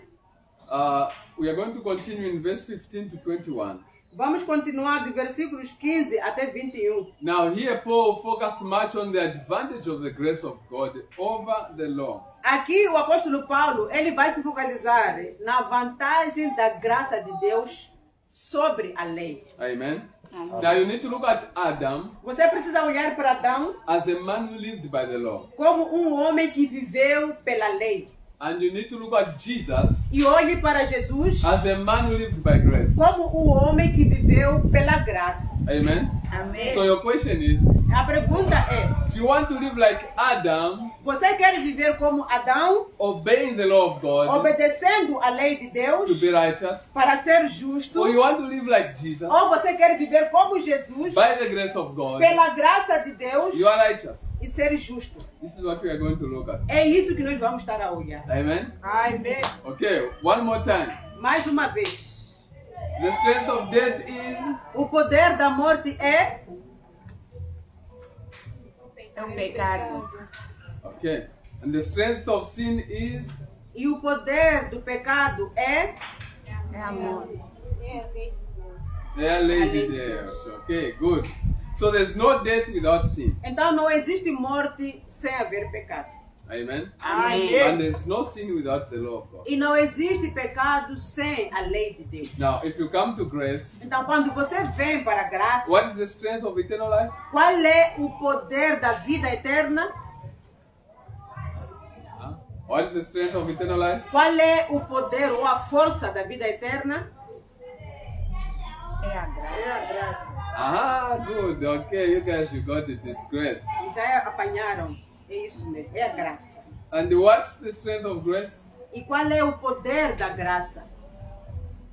We are going to continue in verse 15 to 21. Vamos continuar de versículos 15 até 21. Now here Paul focused much on the advantage of the grace of God over the law. Aqui o apóstolo Paulo, ele vai se focalizar na vantagem da graça de Deus sobre a lei. Amen. Amém. Now you need to look at Adam Você precisa olhar para Adão as a man who lived by the law. como um homem que viveu pela lei. And you need to look at Jesus E olhe para Jesus as a man who lived by grace. como o homem que viveu pela graça. Amen. Amém. So your question is, A pergunta é, do you want to live like Adam, você quer viver como Adão, obeying the law of God obedecendo a lei de to Deus be righteous? para ser justo? Or you want to live like Jesus, Ou você quer viver como Jesus, by the grace of God, pela graça de Deus, you are righteous? e ser justo? This is what we are going to look at. É isso que nós vamos estar a olhar. Amen. Amém. Okay, one more time. Mais uma vez. The strength of death is O poder da morte é É o pecado. okay. And the strength of sin is e o poder do pecado é É amor. there, lady there. Okay, good. So there's no death without sin. então não existe morte sem haver pecado. Amen. Amém. And there's no sin without the law of God. E não existe pecado sem a lei de Deus. Now, if you come to grace, Então quando você vem para a graça, what is the strength of eternal life? qual é o poder da vida eterna? Huh? What is the strength of eternal life? Qual é o poder ou a força da vida eterna? É a graça. Ah, good. Okay, you guys, you got it. It's grace. E já apanharam. É isso mesmo, é a graça. And what's the strength of grace? E qual é o poder da graça?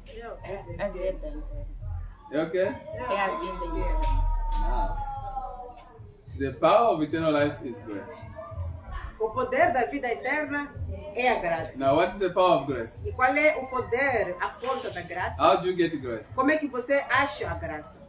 É a vida. You okay? É a vida inteira. Now, the power of eternal life is grace. O poder da vida eterna é a graça. Now, what's the power of grace? E qual é o poder, a força da graça? How do you get grace? Como é que você acha a graça?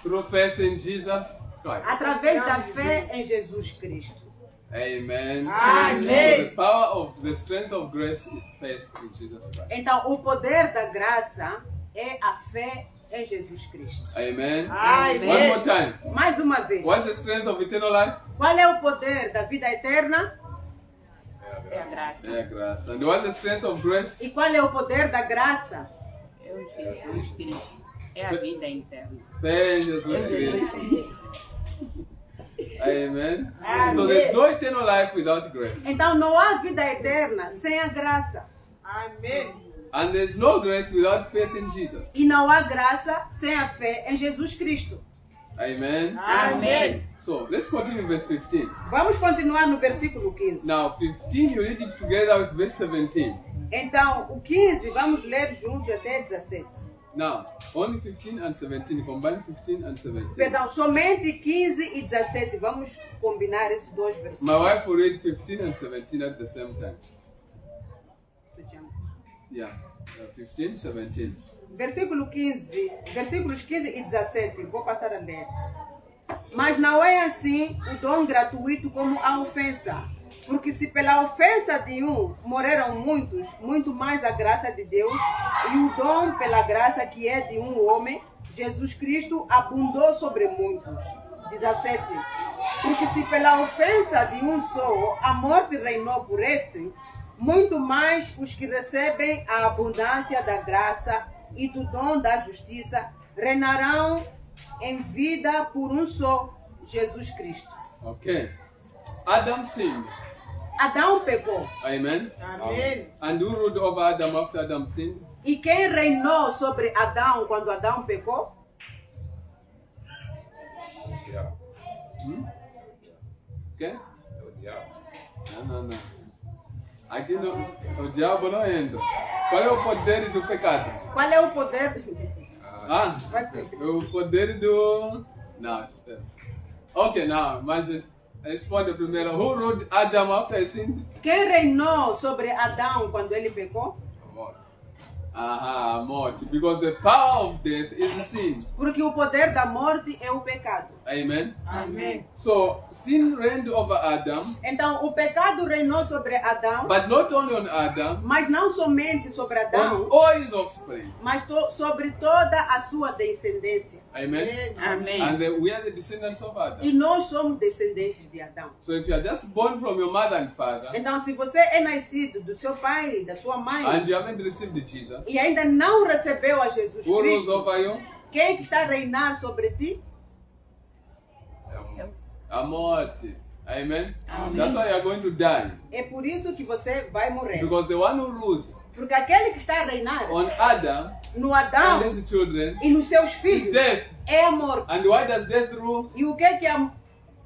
Through faith in Jesus Christ. Através da fé em Jesus Cristo. Amen. Amém. So the power of the strength of grace is faith in Jesus Christ. Então, o poder da graça é a fé em Jesus Cristo. Amen. Amém. One more time. Mais uma vez. What's the strength of eternal life? Qual é o poder da vida eterna? É a graça. Yeah, grace. And what's the strength of grace? E qual é o poder da graça? É o Jesus Cristo. É a vida interna. Fé em Jesus Cristo. Amen. Amém. So there's no eternal life without grace. Então, não há vida eterna sem a graça. And there's no grace without faith in Jesus. E não há graça sem a fé em Jesus Cristo. Amen. Amém. So let's continue in verse 15. Vamos continuar no versículo 15. Now 15, you read it together with verse 17. Então, o 15, vamos ler juntos até 17. Now, only 15 and 17. Combine 15 and 17. Perdão, somente 15 e 17. Vamos combinar esses dois My versículos. wife will read 15 and 17 at the same time. Yeah. 15, 17. Versículo 15, versículos 15 e 17. Vou passar a ler. Mas não é assim o dom gratuito como a ofensa. Porque se pela ofensa de um morreram muitos, muito mais a graça de Deus e o dom pela graça que é de um homem, Jesus Cristo, abundou sobre muitos. 17. Porque se pela ofensa de um só a morte reinou por esse, muito mais os que recebem a abundância da graça e do dom da justiça reinarão em vida por um só, Jesus Cristo. Okay. Adam sinned. Adão pecou. Amen. Amém. And who ruled over Adam after Adam sinned? E quem reinou sobre Adão quando Adão pecou? Okay? Não. Aqui não, o diabo não entra. Qual é o poder do pecado? Qual é o poder? Ah, Vai ter. o poder do... Não, espera. Ok, não, mas responde primeiro. Who ruled Adam after he sinned? Quem reinou sobre Adão quando ele pecou? Aha, morte. Because the power of death is sin. Porque o poder da morte é o pecado. Amen. Amém. So sin reigned over Adam, Então, o pecado reinou sobre Adão, but not only on Adam, mas não somente sobre on Adão, all his offspring. mas sobre toda a sua descendência. Amen. Amém. And we are the descendants of Adam. E nós somos descendentes de Adão. So if you are just born from your mother and father, Então, se você é nascido do seu pai e da sua mãe and you haven't received Jesus, e ainda não recebeu a Jesus who rules Cristo, over you? quem que está a reinar sobre ti? A morte. Amen. Amen. That's why you are going to die. É por isso que você vai morrer. Because the one who rules Porque aquele que está a reinar on Adam no Adão and his children e nos seus is filhos death. é a morte. And why does death rule? E o que é que a,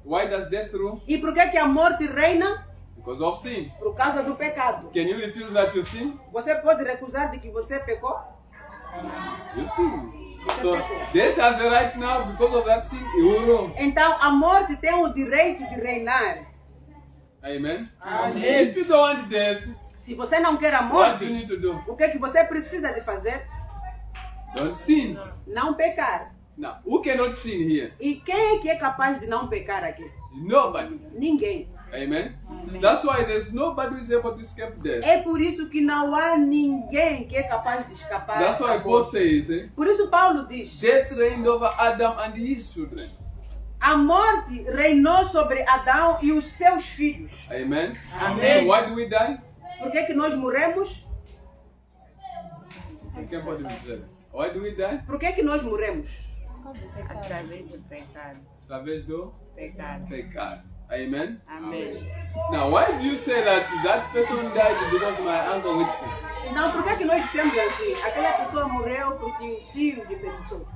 Why does death rule? e por que a morte reina? Because of sin. Por causa do pecado. Can you refuse that you sin? Você pode recusar de que você pecou? You sin. So death has the right now because of that sin. It will rule. Então a morte tem o direito de reinar. Amen. Amém. If you don't want death, Se você não quer a what do you morte, need to do? o que é que você precisa de fazer? Don't sin. Não pecar. Now, who cannot sin here? E quem é que é capaz de não pecar aqui? Nobody. Ninguém. Amen. That's why there's nobody who is able to escape death. É por isso que não há ninguém que é capaz de escapar. That's da why Paul morte. says, Por isso Paulo diz: death reigned over Adam and his children. a morte reinou sobre Adão e os seus filhos. Amen. Amém. So why do we die? Por que que nós morremos? Why do we die? Por que que nós morremos? Através do pecado. Através do Pecado. pecado. Amen. Amém. Now, why do you say that person died because my uncle witched him? Então, por que que nós dissemos assim? Aquela pessoa morreu porque o tio lhe enfeitiçou.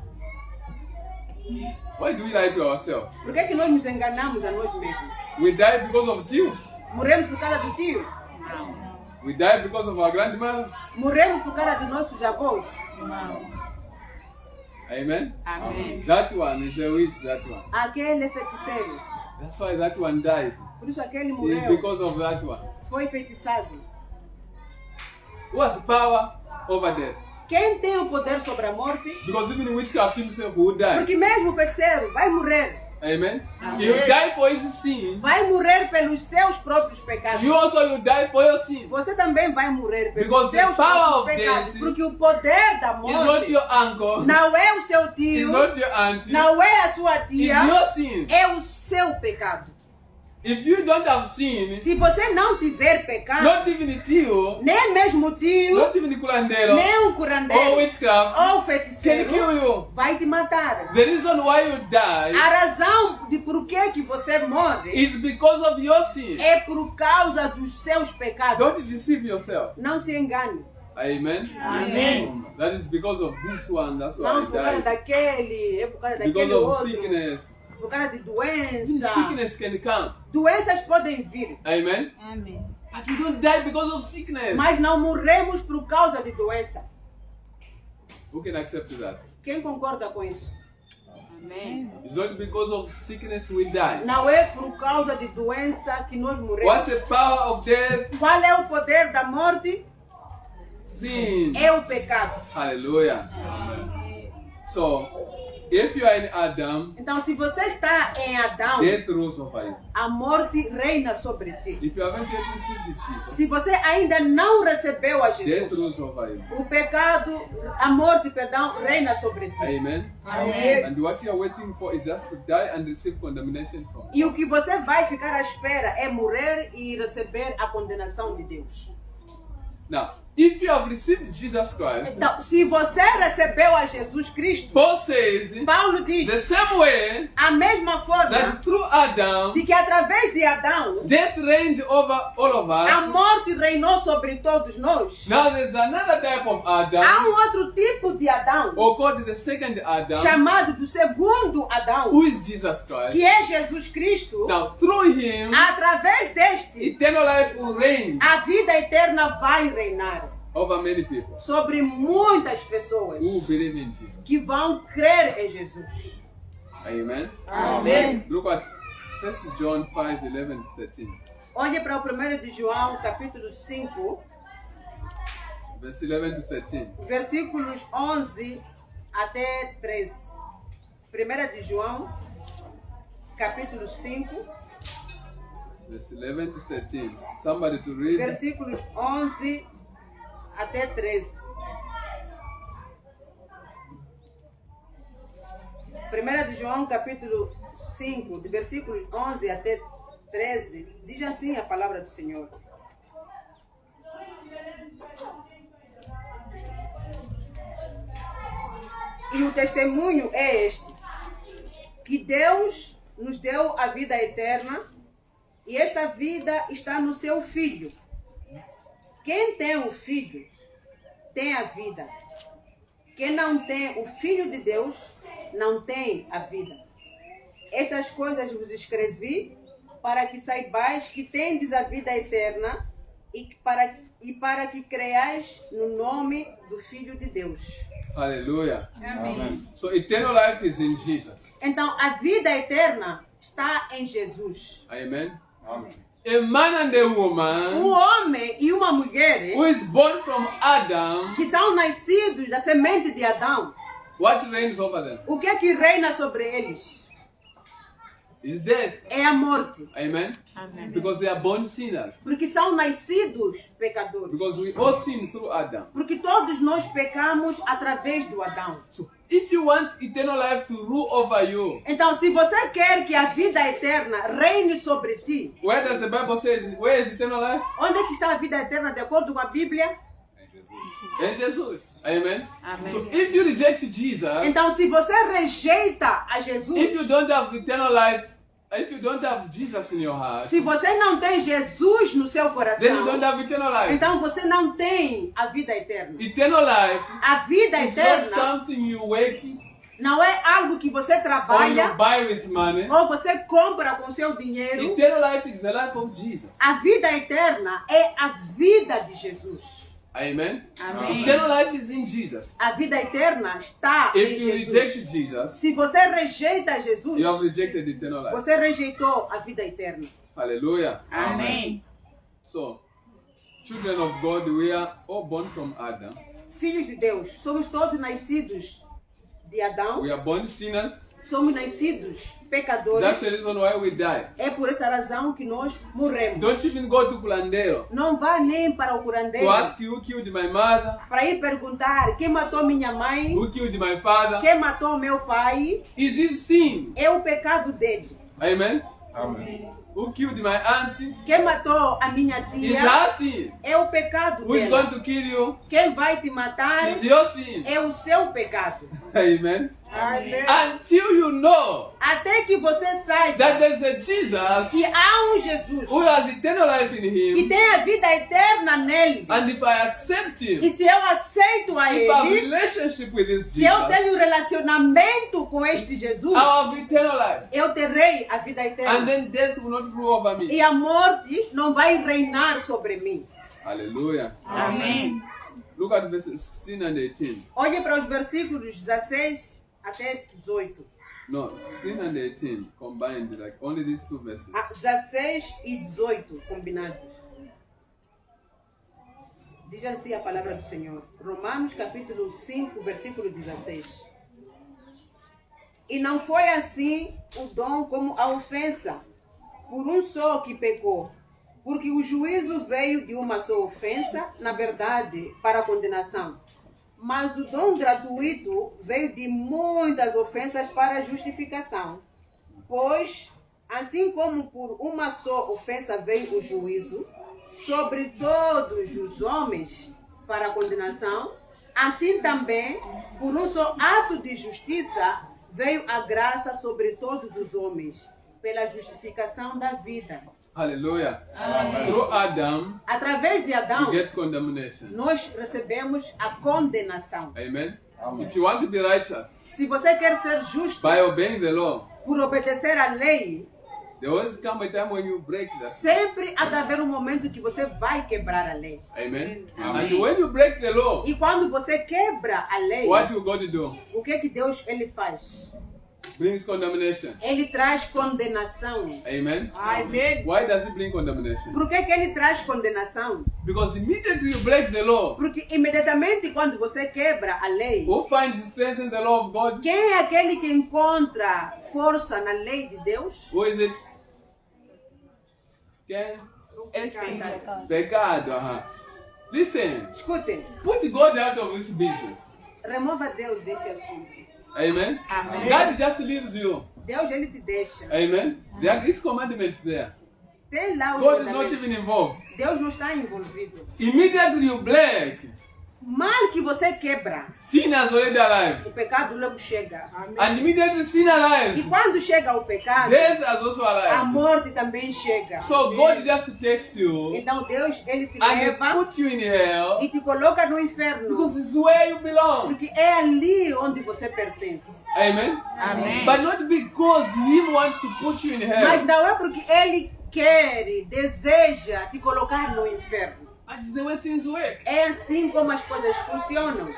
Why do we lie to ourselves? Por que que nós nos enganamos a nós mesmos? We die because of you. Morremos por causa do tio? Não. We die because of our grandmother. Morremos por causa de nossos avós? Não. Amen. Amém. That one is a witch, that one. Aquele é feiticeiro. That's why that one died. Por isso aquele It's morreu. because of that one. Foi feitiçado. Who has power over death? Quem tem o poder sobre a morte? Because even witchcraft himself will die. Porque mesmo o feiticeiro vai morrer. Amen. Amen. You die for his sin. Vai morrer pelos seus próprios pecados. You also you die for your sin. Você também vai morrer pelos Because the seus power próprios of pecados. death Porque o poder da It's not morte your uncle. não é o seu It's tio, not your auntie. não é a sua It's tia, your sin. é o seu pecado. If you don't have sin, Se você não tiver pecado, not even tio, nem mesmo o tio, not even curandero, nem o or curandeiro, witchcraft ou o can feiticeiro, kill you. vai te matar. The reason why you die A razão de por que você morre is because of your sin. é por causa dos seus pecados. Don't deceive yourself. Não se engane. Amen. Amém. That is because of this one. That's why Não I por causa died. daquele, é por causa Because daquele of outro. sickness. Por causa de Even doença. sickness can come. Doenças podem vir, Amen. Amém. But we don't die because of sickness. mas não morremos por causa de doença. Who can accept that? Quem concorda com isso? Amém. It's not because of sickness we die. Não é por causa de doença que nós morremos. What's the power of death? Qual é o poder da morte? Sin. É o pecado. Hallelujah. So, if you are in Adam, Então, se você está em Adão, death rules over you. a morte reina sobre ti. If you haven't yet received Jesus, Se você ainda não recebeu a death Jesus, rules over you. o pecado, a morte, perdão, reina sobre ti. Amen. Amém. And what you are waiting for is just to die and receive condemnation from E o que você vai ficar à espera é morrer e receber a condenação de Deus. Now, if you have received Jesus Christ, Então, se você recebeu a Jesus Cristo, Paul says Paulo diz, the same way a mesma forma that through Adam, de que através de Adão, death reigned over all of a us. morte reinou sobre todos nós. Now there's another type of Há Adam, outro tipo de Adão, or called the second Adam, chamado do segundo Adão, who is Jesus Christ. que é Jesus Cristo. Now, through him, Através deste, eternal life will reign a vida eterna vai reinar over many people sobre muitas pessoas who believe in Jesus. que vão crer em Jesus. Amen. Amém. Look at 1 John 5, 11, 13. Olhe para o 1 de João, capítulo 5, verse 11 to 13. Versículos 11 até 13. 1 de João, capítulo 5, Verse 11 to 13. Somebody to read. versículos 11 até 13. 1 de João, capítulo 5, de versículos 11 até 13, diz assim a palavra do Senhor. E o testemunho é este, que Deus nos deu a vida eterna, e esta vida está no seu Filho. Quem tem o Filho, tem a vida. Quem não tem o Filho de Deus, não tem a vida. Estas coisas vos escrevi, para que saibais que tendes a vida eterna, e para que creiais no nome do Filho de Deus. Hallelujah. Amém. So eternal life is in Jesus. Então, a vida eterna está em Jesus. Amen. A man and a woman Homem e uma mulher who is born from Adam, que são nascidos da semente de Adão, what reigns over them? o que é que reina sobre eles? Is death. É a morte. Amen. Amém. Because they are born sinners. Porque são nascidos pecadores. Because we all sin through Adam. Porque todos nós pecamos através do Adão. So if you want eternal life to rule over you, Então, se você quer que a vida eterna reine sobre ti, where does the Bible say? Where is eternal life? onde é que está a vida eterna de acordo com a Bíblia? In Jesus. Amen. Amém. So if you reject Jesus, Então, se você rejeita a Jesus, if you don't have eternal life, if you don't have Jesus in your heart, se você não tem Jesus no seu then you don't coração, have eternal life. então você não tem a vida eterna. Eternal life A vida is not eterna something you wake não é algo que você or you trabalha buy with money. ou você compra com seu dinheiro. Eternal life is the life of Jesus. A vida eterna é a vida de Jesus. Amen. Amém. Eternal life is in Jesus. A vida eterna está em If you reject Jesus. Jesus, Se você rejeita Jesus, you have rejected eternal life. você rejeitou a vida eterna. Hallelujah. Amém. So, children of God, we are all born from Adam. Filhos de Deus, somos todos nascidos de Adão, We are born sinners. somos nascidos pecadores. That's the reason why we die. É por esta razão que nós morremos. Don't even go to Curandeiro Não vá nem para o to curandeiro ask you who killed my mother, para ir perguntar quem matou minha mãe, who killed my father. quem matou meu pai. Is it sin? É o pecado dele. Amen. Amém. Who killed my auntie? Quem matou a minha Is tia her sin. é o pecado Who is going dela. to kill you? Quem vai te matar Is your sin. é o seu pecado. Amen. Amém. Until you know Até que você saiba that there's a Jesus que há um Jesus who has eternal life in que him, tem a vida eterna nele. and if I accept E him, se eu aceito a if I have a ele, relationship with this se eu Jesus, tenho um relacionamento com este Jesus, I have eternal life. eu terei a vida And eterna. then death will not rule over me. E a morte não vai reinar sobre mim. Hallelujah. Amém. Look at verses 16 and 18. Olhe para os versículos 16 até 18. No, 16 and 18 combined, like only these two verses. 16 e 18 combinados. Diz assim a palavra do Senhor. Romanos capítulo 5, versículo 16. E não foi assim o dom como a ofensa, por um só que pecou. Porque o juízo veio de uma só ofensa, na verdade, para a condenação. Mas o dom gratuito veio de muitas ofensas para a justificação. Pois, assim como por uma só ofensa veio o juízo sobre todos os homens para a condenação, assim também, por um só ato de justiça, veio a graça sobre todos os homens, pela justificação da vida. Hallelujah. Amém. Through Adam, Através de Adão, we get condemnation. nós recebemos a condenação. Amen. If you want to be righteous Se você quer ser justo by obeying the law, por obedecer à lei, there always come a time when you break that. sempre há de haver um momento que você vai quebrar a lei. Amen. Amen. And when you break the law, E quando você quebra a lei, what you got to do? o que Deus ele faz? brings condemnation. Ele traz condenação. Amen. Amém. Why does it bring condemnation? Por que ele traz condenação? Because immediately you break the law, Porque imediatamente quando você quebra a lei, who finds strength in the law of God? quem é aquele que encontra força na lei de Deus? Who is it? Quem? Pecado. Listen, Escutem, put God out of this business. remova Deus deste assunto. Amen. Amen. God just leaves you. Deus, ele te deixa. Amen. There are His commandments there. Tem lá os God is not mandamentos. even involved. Deus não está envolvido. Immediately you break, Mal que você quebra, sin has already arrived. o pecado logo chega. And immediately sin E arrives, quando chega o pecado, death has also a arrived. morte também chega. So God just takes you Então Deus, ele te and He leva put you in hell e te coloca no inferno. because it's where you belong. Porque é ali onde você pertence. Amen. Amém. But not because He wants to put you in Mas hell. não é porque ele quer, deseja te colocar no inferno. But it's the way things work. É assim como as coisas funcionam.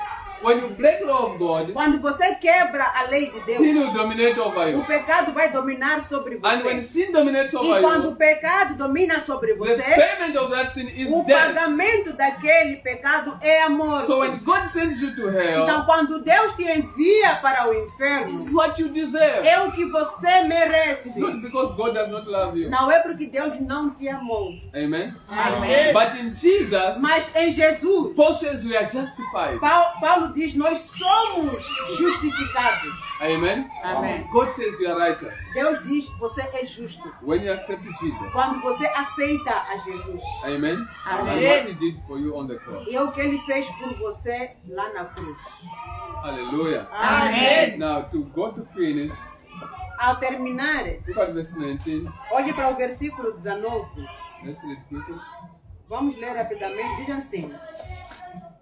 When you break the law of God, Quando você quebra a lei de sin will Deus, dominate over o you. pecado vai dominar sobre And when você. sin dominates E over quando you, o pecado domina sobre the você, payment of that sin is o death. pagamento daquele pecado é a morte. So when God sends you to Então, hell, quando Deus te envia para o this is inferno, what you deserve. é o que você It's merece. not because God does not love you. Não é porque Deus não te amou. Amen. Amém. But in Jesus, Mas em Jesus, Paul says we are justified. Paulo diz, nós somos justificados. Amen. Amém. God says you are righteous. Deus diz, você é justo. When you accept Jesus. Quando você aceita a Jesus. Amen. And Amen. what He did for you on the cross. E é o que ele fez por você lá na cruz. Hallelujah. Amém. Now to go to finish, Ao terminar, look at verse 19. olhe para o versículo 19. Let's read quickly. Vamos ler rapidamente. Diz assim: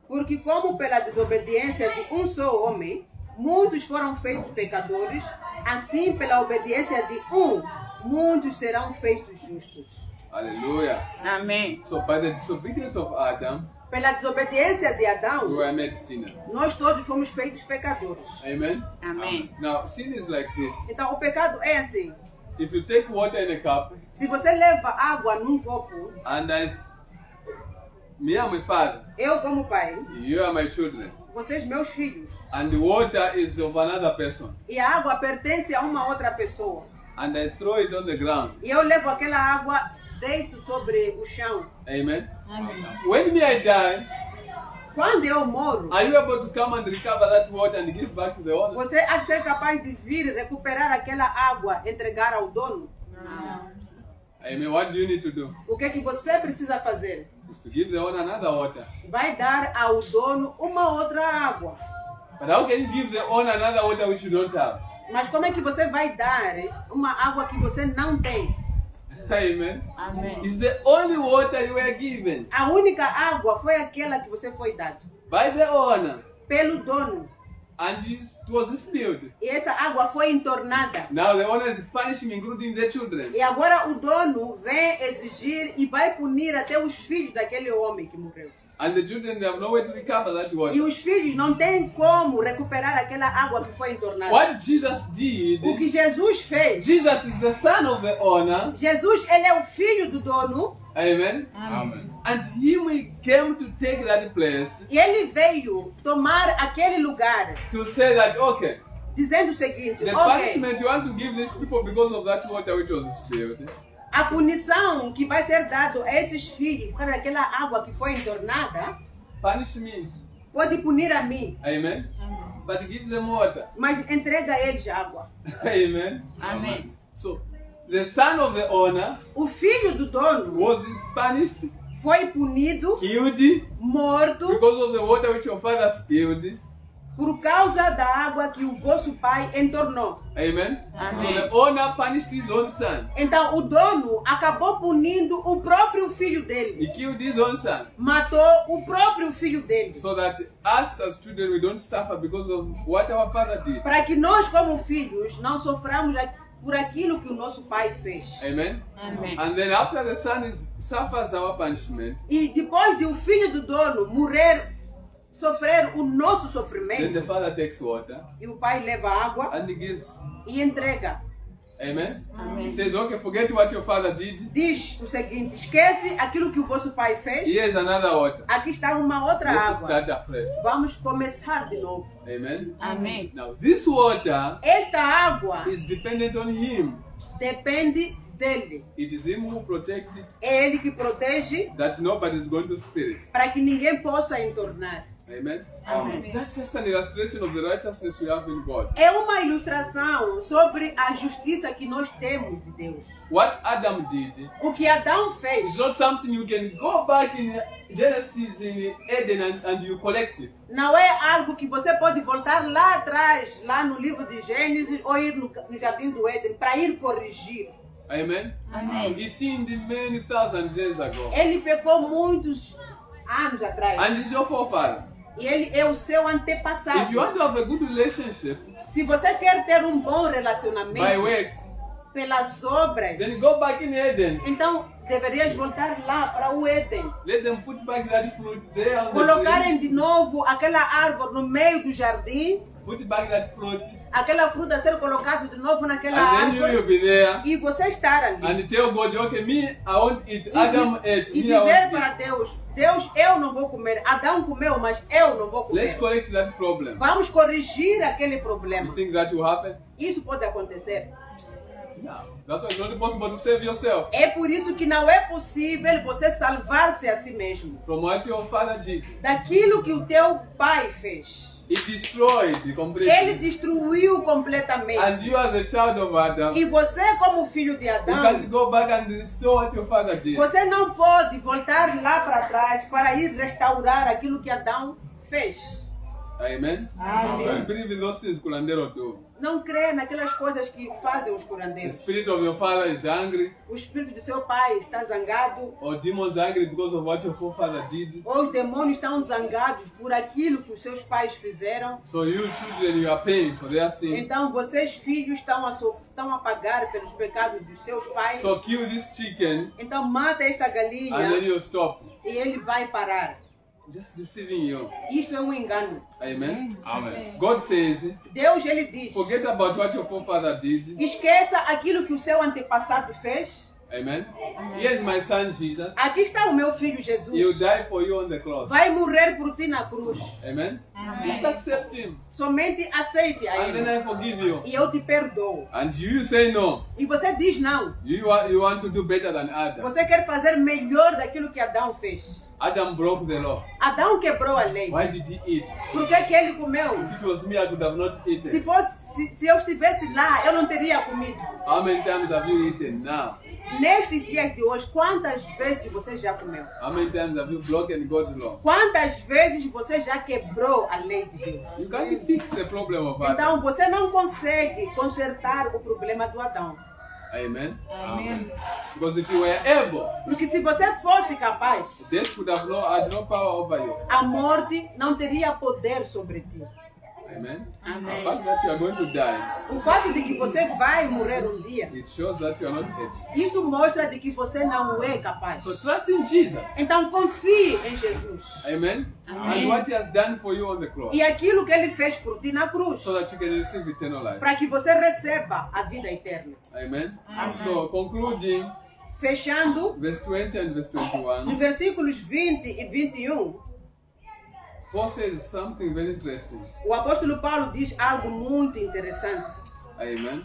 Porque como pela desobediência de um só homem, muitos foram feitos pecadores, assim pela obediência de um, muitos serão feitos justos. Hallelujah. Amém. So by the disobedience of Adam, Pela desobediência de we Adão, were made sinners. nós todos fomos feitos pecadores. Amen. Amém. Now sin is like this. Então o pecado é assim: If you take water in a cup se você leva água num copo, and me I'm a father, eu como pai, you are my children, vocês meus filhos, and the water is of another person, e a água pertence a uma outra pessoa, and I throw it on the ground. e eu levo aquela água, deito sobre o chão. Amen. Amém. When me I die, Quando eu moro, are you able to come and recover that water and give back to the owner? você há de ser capaz de vir recuperar aquela água, entregar ao dono? Amen. What do you need to do? O que você precisa fazer? Is to give the owner another water. Vai dar ao dono uma outra água. But how can you give the owner another water which you don't have? Mas como é que você vai dar uma água que você não tem? Amen. Amém. It's the only water you were given A única água foi aquela que você foi dado by the owner, pelo dono. and it was spilled. E essa água foi entornada. Now the owner is punishing, including the children. E agora o dono vem exigir e vai punir até os filhos daquele homem que morreu. And the children, they have no way to recover that E water. os filhos não têm como recuperar aquela água que foi entornada. What Jesus did, O que Jesus fez? Jesus is the son of the owner. Jesus, ele é o filho do dono. Amen. Amém. And He came to take that place E ele veio tomar aquele lugar, to say that, okay, dizendo o seguinte: the ok, punishment you want to give these people because of that water which was spilled, a punição que vai ser dada a esses filhos por causa daquela água que foi entornada, punish me. pode punir a mim, Amen. But give them water. mas entrega a eles água. Amen. Amém. So, the son of the owner O filho do dono was punished, foi punido, killed, morto, because of the water which your father spilled. por causa da água que o vosso pai entornou. Amen. Amen. So the owner punished his own son. Então o dono acabou punindo o próprio filho dele. He killed his own son. Matou o próprio filho dele. So that us as children, we don't suffer because of what our father did. Para que nós, como filhos, não soframos por aquilo que o nosso pai fez. Amen. Amém. And then after the son suffers our punishment, E depois de o filho do dono morrer sofrer o nosso Then sofrimento. the Father takes water E o Pai leva água and he gives. e entrega. Amen? Amém. He says, okay, forget what your father did. Diz o seguinte: esquece aquilo que o vosso pai fez. Here's another water. Aqui está uma outra Let's água. start afresh. Vamos começar de novo. Amen? Amém. Now, this water Esta água is dependent on him. depende dele. It is him who protects it, É ele que protege that nobody is going to spill it. para que ninguém possa entornar. Amen? Amém. That's just an illustration of the righteousness we have in God. É uma ilustração sobre a justiça que nós temos de Deus. What Adam did O que Adão fez is not something you can go back in Genesis, in Eden, and you collect it. não é algo que você pode voltar lá atrás, lá no livro de Gênesis, ou ir no Jardim do Éden, para ir corrigir. Amen? Amém. He sinned many thousands years ago. Ele pecou muitos anos atrás. And he's your forefather. E ele é o seu If you antepassado. want to have a good relationship Se você quer ter um bom by relacionamento works, pelas obras, then go back in Eden. então deverias voltar lá para o Éden. Let them put back that fruit there on the tree. Colocarem de novo aquela árvore no meio do jardim, Put back that fruit. aquela fruta ser colocada de novo naquela And then you will árvore be there e você estar ali. and tell God, okay, me, I won't eat. E, Adam ate. e Me, I dizer won't para eat. Deus: Deus, eu não vou comer. Adão comeu, mas eu não vou Let's comer. correct that problem. Vamos corrigir aquele You problema. think that will happen? Isso pode acontecer. No. That's why it's not possible to save yourself É por isso que não é possível você salvar-se a si mesmo from what your father did. daquilo que o teu pai fez. He destroyed Ele completely. destruiu completamente. And you as a child of Adam, E você, como filho de you Adão, can't go back and restore what your father did. você não pode voltar lá para trás para ir restaurar aquilo que Adão fez. Amen? Amém. I believe in those things curandero do. Não crê naquelas coisas que fazem os The curandeiros. spirit of your father is angry, O espírito do seu pai está zangado, or demons angry because of what your forefather did. ou os demônios estão zangados por aquilo que os seus pais fizeram. So you children, you are paying for their sin. Então, vocês, filhos, estão a pagar pelos pecados dos seus pais. So kill this chicken Então, mata esta and then galinha you stop. e ele vai parar. Just deceiving you. Isto é um engano. Amen? Amen. God says, Deus, ele diz: forget about what your forefather did. esqueça aquilo que o seu antepassado fez. Amen. Here's my son Jesus. Aqui está o meu filho He'll Jesus. die for you on the cross. Vai morrer por ti na cruz. Amen. Just accept him. Somente aceite a And then ele. I forgive you. E eu te perdoo. And you say no. E você diz não. You want to do better than Adam. Você quer fazer melhor daquilo que Adão fez. Adam broke the law. Adão quebrou a lei. Why did he eat? Por que que ele comeu? If it was me, I could have not Se eaten. se eu estivesse lá, eu não teria comido. How many times have you eaten now? Nestes dias de hoje, quantas vezes você já comeu? How many times have you broken God's law? Quantas vezes você já quebrou a lei de Deus? You can't fix the problem of Adam. Então você não consegue consertar o problema do Adão. Amen. Amém. Because if you were able, Porque se você fosse capaz, death could have had no power over you. a morte não teria poder sobre ti. Amen. Amém. The fact that you are going to die, O fato de que você vai morrer um dia, it shows that you are not able. isso mostra de que você não é capaz. So trust in Jesus. Então confie em Jesus. Amen. Amen. And what he has done for you on the cross, E aquilo que ele fez por ti na cruz, so that you can receive eternal life. para que você receba a vida eterna. Amen. Amen. So concluding, Fechando, verse 20 and verse nos 21, versículos 20 e 21, Paul says something very interesting. o apóstolo Paulo diz algo muito interessante. Amen.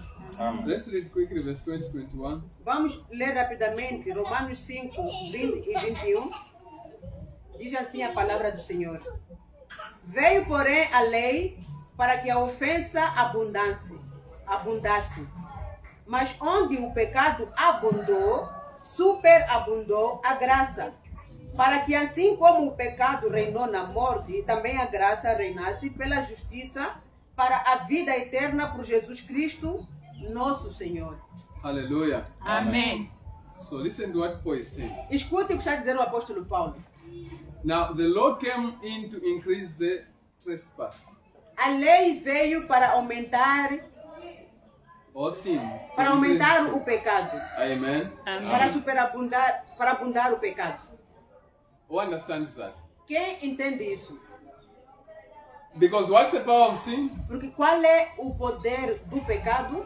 Let's read quickly verse 20, 21. Vamos ler rapidamente Romanos 5, 20 e 21. Diz assim a palavra do Senhor. Veio, porém, a lei para que a ofensa abundasse. Mas onde o pecado abundou, superabundou a graça. Para que assim como o pecado reinou na morte, também a graça reinasse pela justiça para a vida eterna por Jesus Cristo, nosso Senhor. Hallelujah. Amém. So listen to what Paul is saying. Escute o que está a dizer o apóstolo Paulo. Now the law came in to increase the trespass A lei veio para aumentar or sin. para aumentar o pecado, Amen. Amém. para abundar o pecado. Who understands that? Quem entende isso? Because what's the power of sin? Porque qual é o poder do pecado?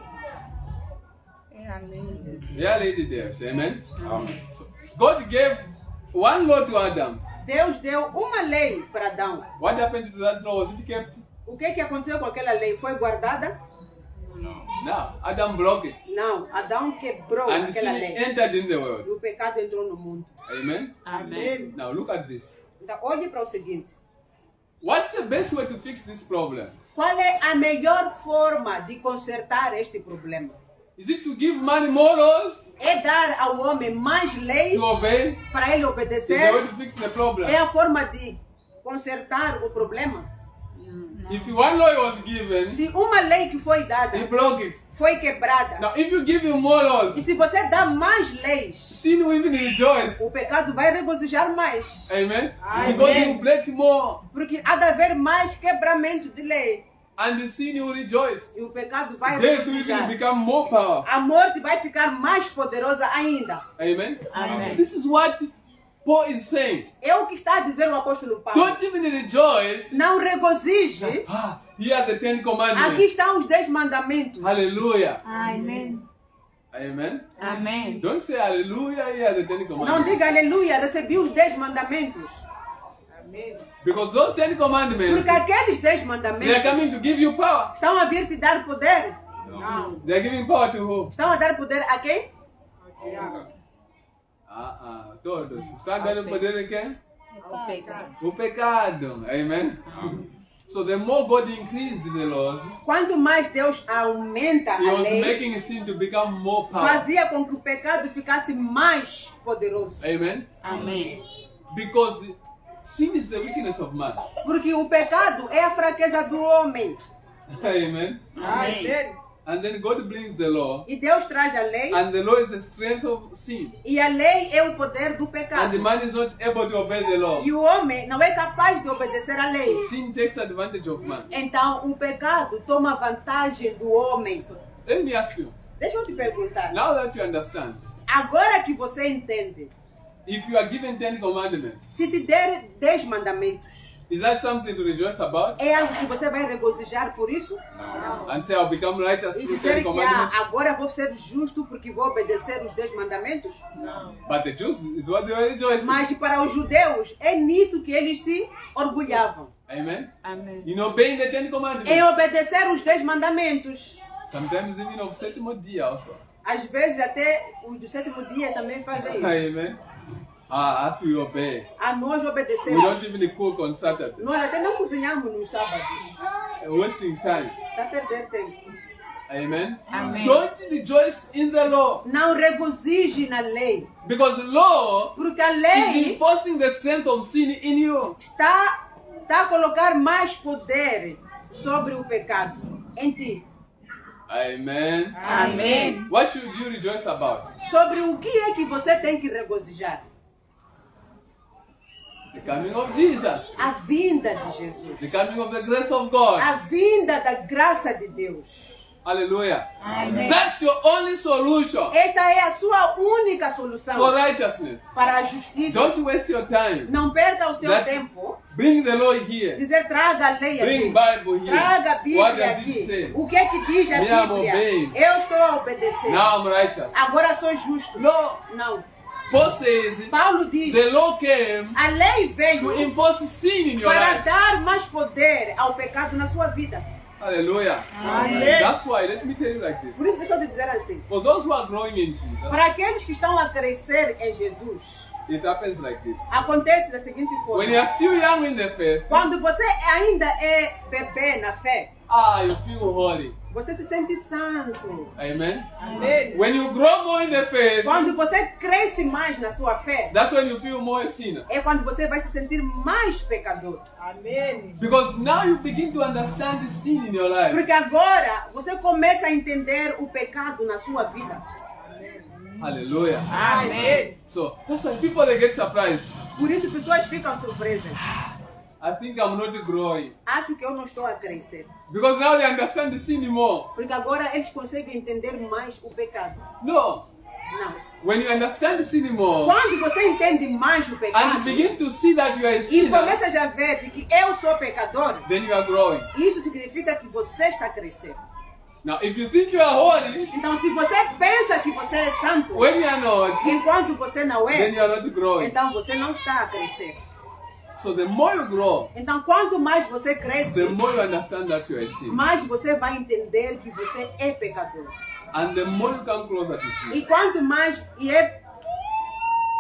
É a lei de Deus. Yeah, lady there. Amen. Amen. So God gave one law to Adam. Deus deu uma lei para Adão. What happened to that law? Was it kept? O que aconteceu com aquela lei? Foi guardada? No. Adam broke it. Não, Adão quebrou And aquela sin lei. entered in the E world. o pecado entrou no mundo. Amen. Amém. Now look at this. Então, olhe para o seguinte. What's the best way to fix this problem? Qual é a melhor forma de consertar este problema? Is it to give man more laws É dar ao homem mais leis to obey? para ele Is the way obedecer? to fix the problem? É a forma de consertar o problema? If one law was given, Se uma lei que foi he dada broke it. foi quebrada, Now if you give him more e laws, se você dá mais leis, sin will even rejoice. o pecado vai regozijar mais. Amen. Amen. Because he will break more. Porque há de haver mais quebramento de lei. And the sin will rejoice. E o pecado vai Death will regozijar. become more powerful. A morte vai ficar mais poderosa ainda. Amen. Amen. This is what Paul is saying. É o que está a dizer o apóstolo Paulo. Don't even rejoice. Não regozije. Ah, here are the 10 Aqui commandments. estão os 10 mandamentos. Hallelujah. Amém. Amen. Amém. Don't say hallelujah, here are the 10 Não commandments. diga aleluia, recebi os 10 mandamentos. Because those 10 commandments, Porque aqueles 10 they are coming mandamentos to give you power. estão a vir te dar poder. They are giving power to who? Estão a dar poder a quem? Todos. Estão dando poder a quem? O pecado. O pecado. Amen. So the more God increased the laws, Quanto mais Deus aumenta He a was lei, making sin to become more powerful. fazia com que o pecado ficasse mais poderoso. Amen. Amém. Because sin is the weakness of man. Porque o pecado é a fraqueza do homem. Amen. Amém. And then God brings the law, E Deus traz a lei. and the law is the strength of sin. E a lei é o poder do And pecado. the man is not able to obey the law. E o homem não é capaz de obedecer a lei. Sin takes advantage of man. Então o pecado toma vantagem do homem. Let me ask you, Deixa eu te perguntar. now that you understand, Agora que você entende, if you are given 10 commandments, se te der 10 mandamentos, is that something to rejoice about? é algo que você vai regozijar por isso? And say, I'll become righteous E through dizer 10 que commandments? agora vou ser justo porque vou obedecer os 10 mandamentos? But the Jews is what they were rejoicing. Mas para os judeus é nisso que eles se orgulhavam. Amen. Amém. In obeying the 10 Em commandments. obedecer os 10 mandamentos. Sometimes even of sétimo dia also. Às vezes até os do 7º dia também fazem isso. Amen. As we obey, A nós we don't obedecemos. even cook on Saturday. Nós até não cozinhamos nos sábados. Wasting time. Está a perder tempo. Amen. Amém. Don't rejoice in the law. Não regozije na lei. Because law Porque a is lei enforcing the strength of sin in you. está a colocar mais poder sobre o pecado em ti. Amen. Amém. What should you rejoice about? Sobre o que é que você tem que regozijar? The coming of Jesus. A vinda de Jesus. The coming of the grace of God. A vinda da graça de Deus. Hallelujah. Amém. That's your only solution Esta é a sua única solução for righteousness. para a justiça. Don't waste your time. Não perca o seu That- tempo. Bring the law here. Dizer traga a lei Bring aqui. Bible here. Traga a What Bíblia does it aqui. say? O que é que diz a Me am Bíblia? obeying. Eu estou a obedecer. Now I'm righteous. Agora sou justo. No. Não. Paul says Paulo diz, the law came a lei to veio enforce sin in your para life. dar mais poder ao pecado na sua vida. Hallelujah. Amém. That's why, let me tell you like this. Por isso, deixa eu te dizer assim. For those who are growing in Jesus, Para aqueles que estão a crescer em Jesus, it happens like this. acontece da seguinte When you forma. are still young in the faith, Quando você ainda é bebê na fé, you feel holy. você se sente santo. Amen. Amém. When you grow more in the faith, Quando você cresce mais na sua fé, that's when you feel more a sinner. é quando você vai se sentir mais pecador. Because now you begin to understand the sin in your life. Porque agora você começa a entender o pecado na sua vida. Hallelujah. Amém. So that's why people they get surprised. Por isso pessoas ficam surpresas. I think I'm not growing. Acho que eu não estou a crescer. Because now they understand the sin more. Porque agora eles conseguem entender mais o pecado. No. Não. When you understand sin more Quando você entende mais o pecado and begin to see that you are a e sinner, começa já a ver de que eu sou pecador, then you are growing. isso significa que você está crescendo. Now, if you think you are holy, Então, se você pensa que você é santo, when you are not, enquanto você não then é, you are not growing. então você não está a crescer. So the more you grow, Então, quanto mais você the cresce, more you understand that you are a sinner. mais você vai entender que você é pecador. And the more you come closer to Jesus, E quanto mais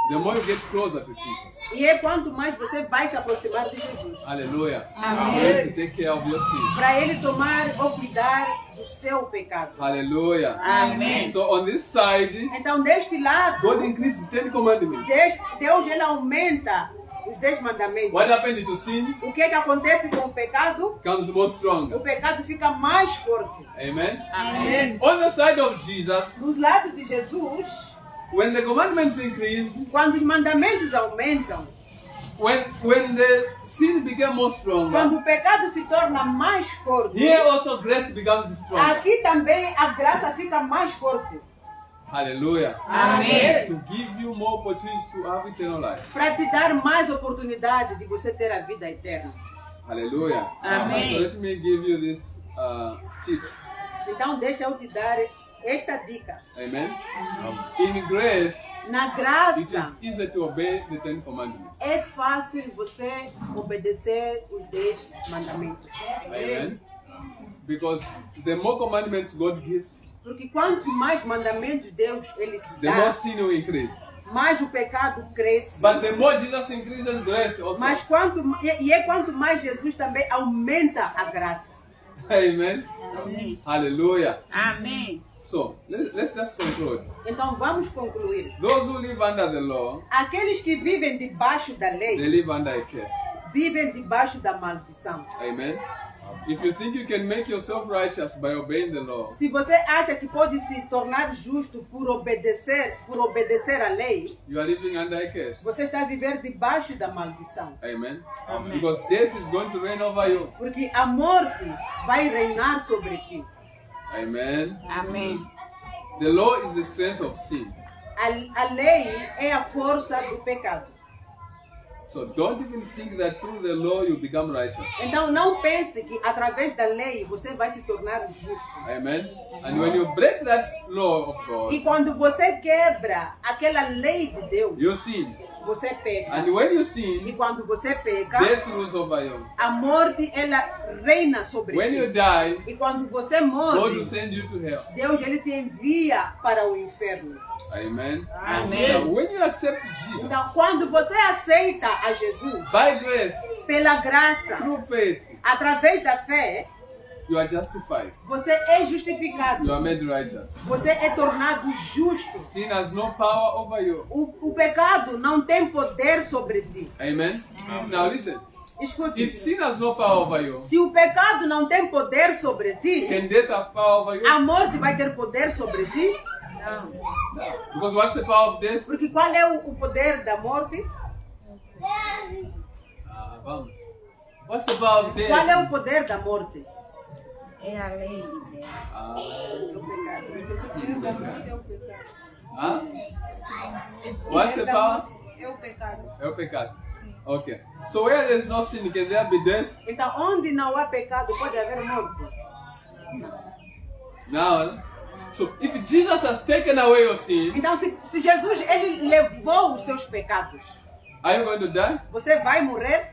the more you get closer to Jesus. quanto mais você vai se aproximar de Jesus, Hallelujah. Amen. For him to take care of your sin. para ele tomar ou cuidar do seu pecado. Hallelujah. Amém. So on this side, Então, deste lado, God increases 10 commandments. Deus ele aumenta os 10 mandamentos. What happened to sin O que acontece com o pecado? comes more O stronger. pecado fica mais forte. Amen. Amém. On the side of Jesus, Do lado de Jesus, when the commandments increase, quando os mandamentos aumentam, when the sin became more quando stronger, o pecado se torna mais forte, here also grace becomes stronger. aqui também a graça fica mais forte. Hallelujah. Amém. To give you more opportunities to have eternal life. Para te dar mais oportunidade de você ter a vida eterna. Hallelujah. Amen. So let me give you this tip. Então deixa eu te dar esta dica. Amen. In grace, Na it graça is easy to obey the 10 commandments. é fácil você obedecer os 10 mandamentos. Amen. Because the more commandments God gives, Porque quanto mais mandamentos Deus ele te the more dá, sin will increase. mais o pecado cresce. But the more Jesus increases grace also. Mas quanto mais Jesus também aumenta a graça. Amen. Amém. Hallelujah. Amém. So let's just conclude. Então vamos concluir. Those who live under the law, Aqueles que vivem debaixo da they lei, live under a curse. vivem debaixo da maldição. Amen. If you think you can make yourself righteous by obeying the law, Se você acha que pode se tornar justo por obedecer a lei, you are living under a curse. você está a viver debaixo da maldição. Amen. Amen. Because death is going to reign over you. Porque a morte vai reinar sobre ti. Amen. Amém. The law is the strength of sin. A lei é a força do pecado. So don't even think that through the law you become righteous. Então não pense que através da lei você vai se tornar justo. Amen. And when you break that law of E God, quando você quebra aquela lei de Deus, you sin. você peca. And when you E sin, quando você peca, death rules over you. a morte ela reina sobre When you ti. die, E quando você God morre, will send you to hell. Deus ele te envia para o inferno. Amen. Amém. Now, when you accept Jesus Então, quando você aceita a Jesus by grace, pela graça, through faith, através da fé, you are justified. você é You justificado. are made righteous. Você é tornado justo. Sin has no power over you. O pecado não tem poder sobre ti. Amen. Now listen. Escute. If sin has no power over you, Se o pecado não tem poder sobre ti, can death have power over you? a morte vai ter poder sobre ti? Não. Because what's the power of death? Porque qual é o poder da morte? Vamos. What's the power of Qual é death? o poder da morte? É a lei de Deus. Huh? What's the power? É o pecado. É o pecado. Sim. Okay. So where there's no sin, can there be death? Então, onde não há pecado, pode haver morte. Now, so if Jesus has taken away your sin, Então, se Jesus ele levou os seus pecados, are you going to die? você vai morrer?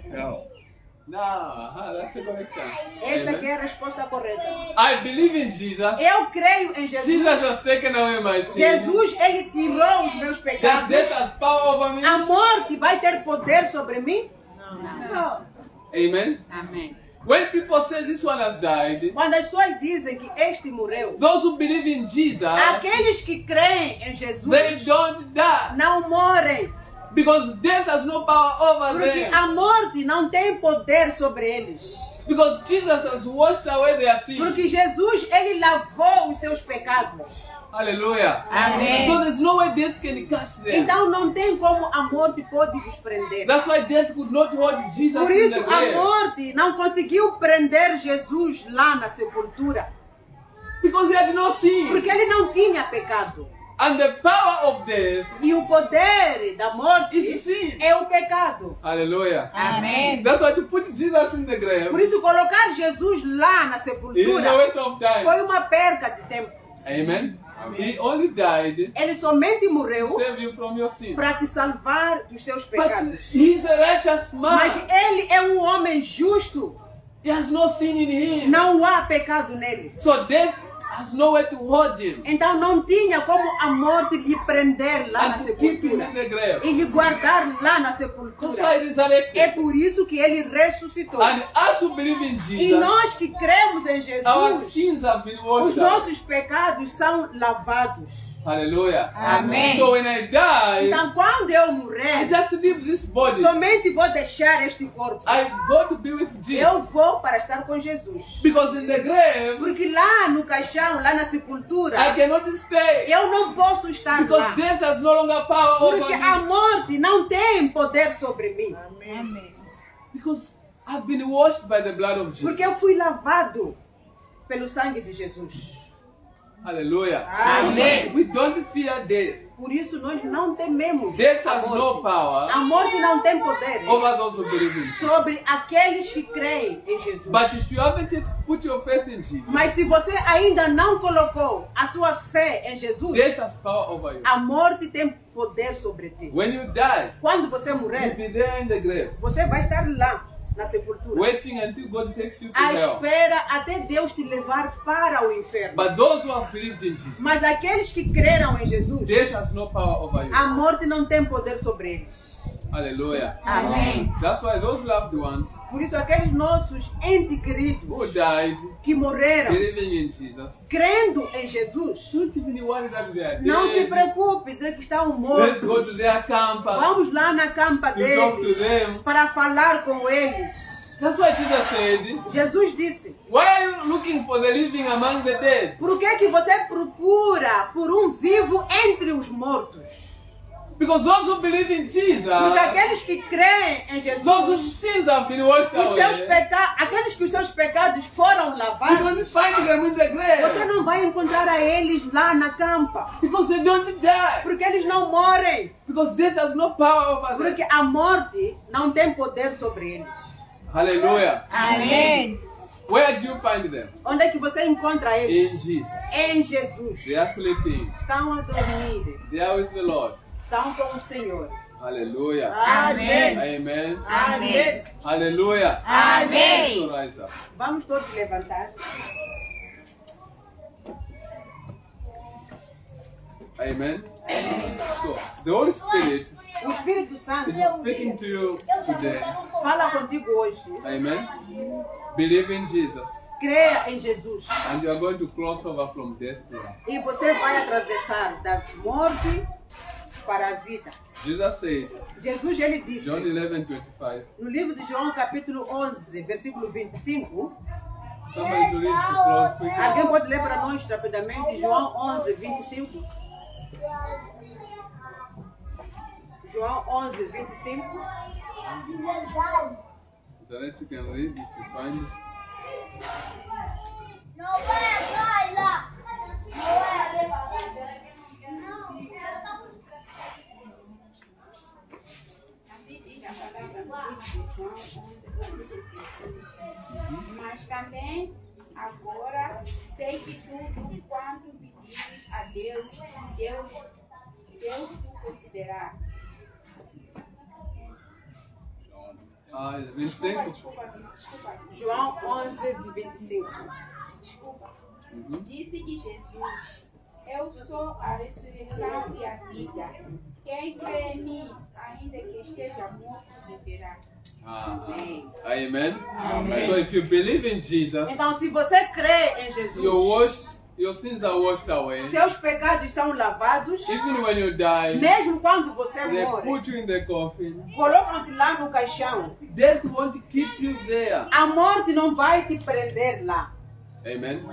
No, that's the correct answer. Esta Amen. aqui é a resposta correta. I believe in Jesus. Eu creio em Jesus Jesus. has taken away my sin. Jesus, ele tirou os meus Does pecados. death has power over me? A morte vai ter poder sobre mim? Não. Amen. Amém. When people say this one has died, Quando as pessoas dizem que este morreu, those who believe in Jesus, aqueles que creem em they Jesus don't die. não morrem. Because death has no power over Porque them. a morte não tem poder sobre eles. Because Jesus has washed away their sin. Porque Jesus, ele lavou os seus pecados. Hallelujah. Amém. So there's no way death can catch them. Então não tem como a morte pode os prender. That's why death could not hold Jesus Por in isso the a grave. morte não conseguiu prender Jesus lá na sepultura. Because he had no sin. Porque ele não tinha pecado. And the power of death E o poder da morte is sin. é o pecado. Hallelujah. Amém. That's why to put Jesus in the grave Por isso, colocar Jesus lá na is a sepultura waste of time. foi uma perca de tempo. Amen. He only died Ele somente to morreu save you from your sin. para te salvar dos seus But pecados. he's a righteous Mas man. ele é um homem justo. He has no sin in him. Não há pecado nele. So death has nowhere to hold him Então não tinha como a morte lhe prender lá na and to keep him sepultura in the grave. e lhe guardar lá na That's why sepultura. he É resurrected. por isso que ele ressuscitou. And as we believe in E Jesus, nós que cremos em our Jesus, sins have been os washed out. nossos pecados são lavados. Hallelujah. Amém. So when I die, Então quando eu I morrer, just leave this body. somente vou deixar este corpo. I go to be with Jesus. Eu vou para estar com Jesus. Because in the grave, Porque lá no caixão, lá na sepultura, I cannot stay. eu não posso estar Because lá. death has no longer power over Porque a me. morte não tem poder sobre mim. Amém. Because I've been washed by the blood of Jesus. Porque eu fui lavado pelo sangue de Jesus. Hallelujah. Amém. We don't fear death. Por isso nós não tememos Death a has no morte. power A morte não tem poder over those who believe in Jesus. sobre aqueles que creem em Jesus. But if you haven't yet put your faith in Jesus, Mas se você ainda não colocou a sua fé em Jesus, death has power over you. a morte tem poder sobre ti. When you die, Quando você you'll morrer, be there in the grave, você vai estar lá na sepultura, waiting until God takes you to à hell. espera até Deus te levar para o inferno. But those who have believed in Jesus, Mas aqueles que creram em Jesus, death has no power over you. a morte não tem poder sobre eles. Hallelujah. Amém. That's why those loved ones Por isso, aqueles nossos entes who queridos died que morreram believing in Jesus, crendo em Jesus, don't even worry that they are não se dead. preocupe dizer que estão Let's go to mortos. their camp Vamos lá na campa to talk to deles them. para falar com eles. That's why Jesus said, Jesus disse: why are you looking for the living among the dead? por que você procura por um vivo entre os mortos? Because those who believe in Jesus, Porque aqueles que creem em those whose Jesus, sins have been washed os seus away, aqueles que os seus pecados foram you lavados, don't find them in the você grave. não vai encontrar a eles lá na campa. Because they don't die. Porque eles não morrem. Because death has no power over them. Porque a morte não tem poder sobre eles. Hallelujah. Amém. Where do you find them? Onde é que você encontra In eles? Jesus. Em Jesus. They are sleeping. Estão a dormir. They are with the Lord. Estão com o Senhor. Hallelujah. Amém. Amen. Amém. Hallelujah. Amém. So rise up. Vamos todos levantar. Amen. So the Holy Spirit O Espírito Santo is speaking to you today. fala contigo hoje. Amen. Believe in Jesus. Creia em Jesus. And you are going to cross over from death to life. E você vai atravessar da morte para a vida. Jesus said, Jesus, ele disse, John 11:25. no livro de João, capítulo 11, versículo 25. Somebody to read to close quickly. Alguém pode ler para nós rapidamente João 11, 25? João 11, 25. Janet, you can read if you find it. Assim diz a palavra de João 11, mas também agora sei que tudo quanto pedires a Deus tu considerar. It's 25. Desculpa. João 11, 25. Desculpa. Mhm. Disse-lhe Jesus: eu sou a ressurreição e a vida. Quem crê em mim, ainda que esteja morto, viverá. Amen. So if you believe in Jesus, Então, se você crê em Jesus, your sins are washed away. seus pecados são lavados. Even when you die, Mesmo quando você they morre, put you in the coffin. colocam-te lá no caixão. Death won't keep you there. A morte não vai te prender lá. Amen.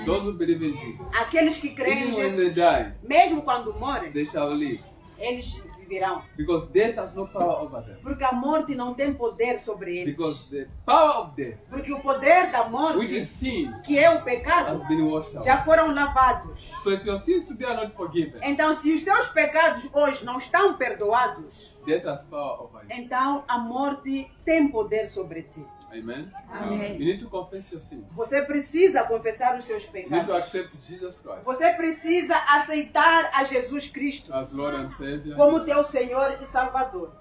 Those who believe in Jesus, Aqueles que creem em even when they Jesus, die, mesmo quando morrem, they shall live. eles viverão. Because death has no power over them. Porque a morte não tem poder sobre eles. Because the power of death, Porque o poder da which morte, is sin, que é o has pecado, been washed out. já foram lavados. So if your sins today are not forgiven, Então, se os seus pecados hoje não estão perdoados, death has power over you. então a morte tem poder sobre ti. Amen. Amém. You need to confess your sins. Você precisa confessar os seus You need to pecados. accept Jesus Christ Você precisa aceitar a Jesus Cristo as Lord and Savior. como teu Senhor e Salvador.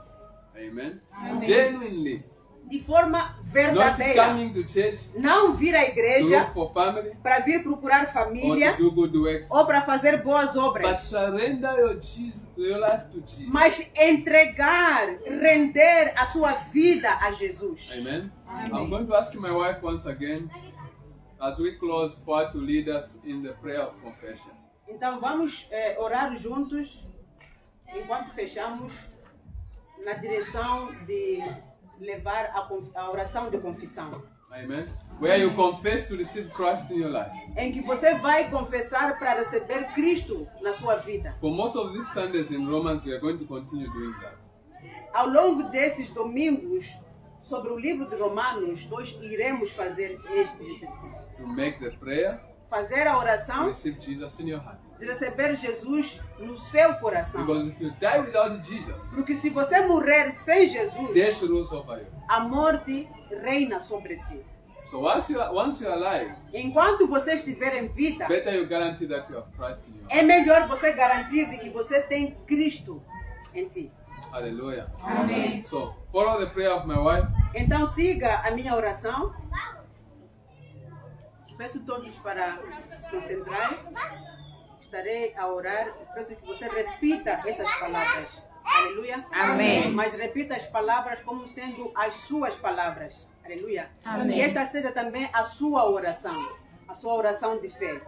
Amen. Amém. Genuinely. De forma Not verdadeira. coming to church Não vir à to igreja look for family para vir procurar or família to do good works, ou para fazer boas but obras. surrender your life to Jesus. Mas entregar, render a sua vida a Jesus. Amen. Amém. I'm going to ask my wife once again, as we close, for her to lead us in the prayer of confession. Então vamos orar juntos, enquanto fechamos, na direção de levar a oração de confissão. Amen. Where you confess to receive Christ in your life. Em que você vai confessar para receber Cristo na sua vida. For most of these Sundays in Romans, we are going to continue doing that. Ao longo desses domingos, sobre o livro de Romanos, nós iremos fazer este exercício. To make the prayer, Fazer a to oração receive Jesus in your heart. de receber Jesus no seu coração. Because if you die without Jesus, Porque se você morrer sem Jesus, death rules over you. a morte reina sobre ti. So once you're alive, Enquanto você estiver em vida, better you guarantee that you have Christ in you. é melhor você garantir de que você tem Cristo em ti. Hallelujah. Amém. So follow the prayer of my wife. Então siga a minha oração. Peço todos para se concentrarem. Estarei a orar. Peço que você repita essas palavras. Aleluia. Amém. Mas repita as palavras como sendo as suas palavras. Aleluia. Amém. Que esta seja também a sua oração. A sua oração de fé.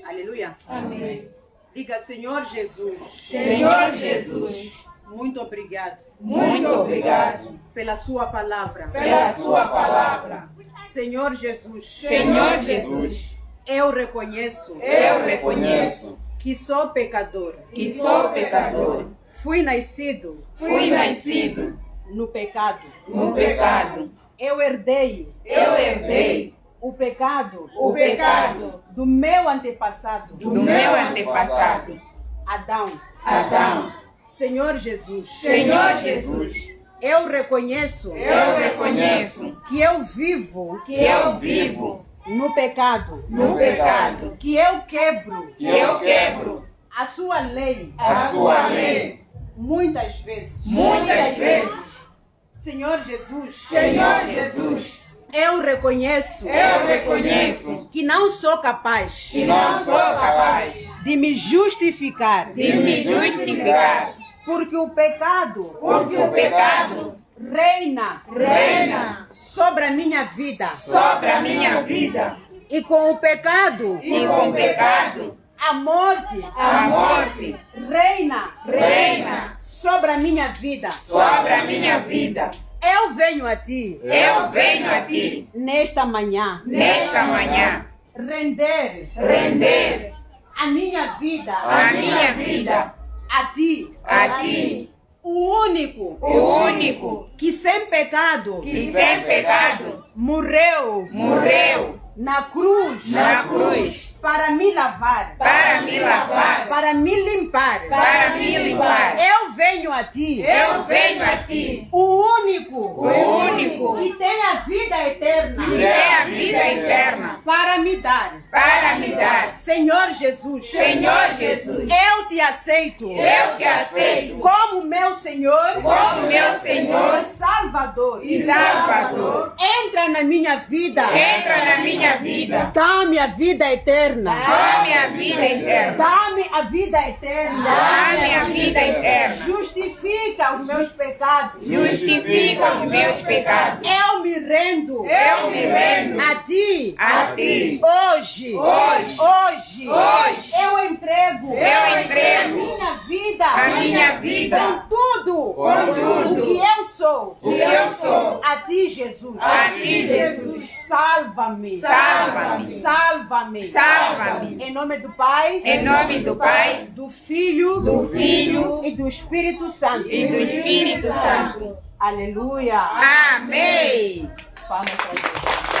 Aleluia. Amém. Diga, Senhor Jesus. Senhor Jesus, Muito obrigado muito obrigado pela sua palavra. pela sua palavra. Senhor Jesus. Senhor Jesus, Eu reconheço eu reconheço que sou pecador. que sou pecador. Fui nascido Fui nascido no pecado. no pecado. Eu herdei Eu herdei o pecado o pecado do meu antepassado, do meu antepassado, Adão. Adão. Senhor Jesus, Senhor Jesus, eu reconheço eu reconheço que eu vivo que eu vivo no pecado, no pecado, que eu quebro que eu quebro a sua lei a sua lei muitas vezes. muitas vezes. Senhor Jesus, Senhor Jesus, eu reconheço eu reconheço que não sou capaz que não sou capaz de me justificar, de me justificar, porque o pecado porque o pecado reina sobre a minha vida. sobre a minha vida E com o pecado, e com o pecado a morte a morte reina sobre a minha vida. sobre a minha vida. Eu venho a ti Eu venho a ti nesta manhã nesta manhã render render a minha vida a minha vida a ti, a ti, o único o único que sem pecado que sem pecado morreu morreu na cruz na cruz para me lavar, para me lavar, para me limpar. para me limpar. Eu venho a ti, Eu venho a ti, o único o único que tem a vida eterna que tem a vida eterna para me dar. para me dar. Senhor Jesus, Senhor Jesus, eu te aceito eu te aceito como meu Senhor como meu Senhor e Salvador. e Salvador. Entra na minha vida, Entra na minha vida, dá-me a vida eterna, dá-me a vida eterna, dá-me a vida eterna, dá-me a vida eterna, justifica os meus pecados. justifica os meus pecados. Eu me rendo Eu me rendo a ti a ti. hoje. Hoje. Eu entrego Eu entrego a minha vida a minha vida com tudo com tudo o que eu sou sou. O que eu sou. A ti, Jesus. A ti, Jesus. Salva-me. Salva-me. Salva-me. Salva-me. Em nome do Pai. Em nome do Pai, Do Filho. do Filho E do Espírito Santo. e do Espírito Santo. Aleluia. Amém. Palmas para Deus.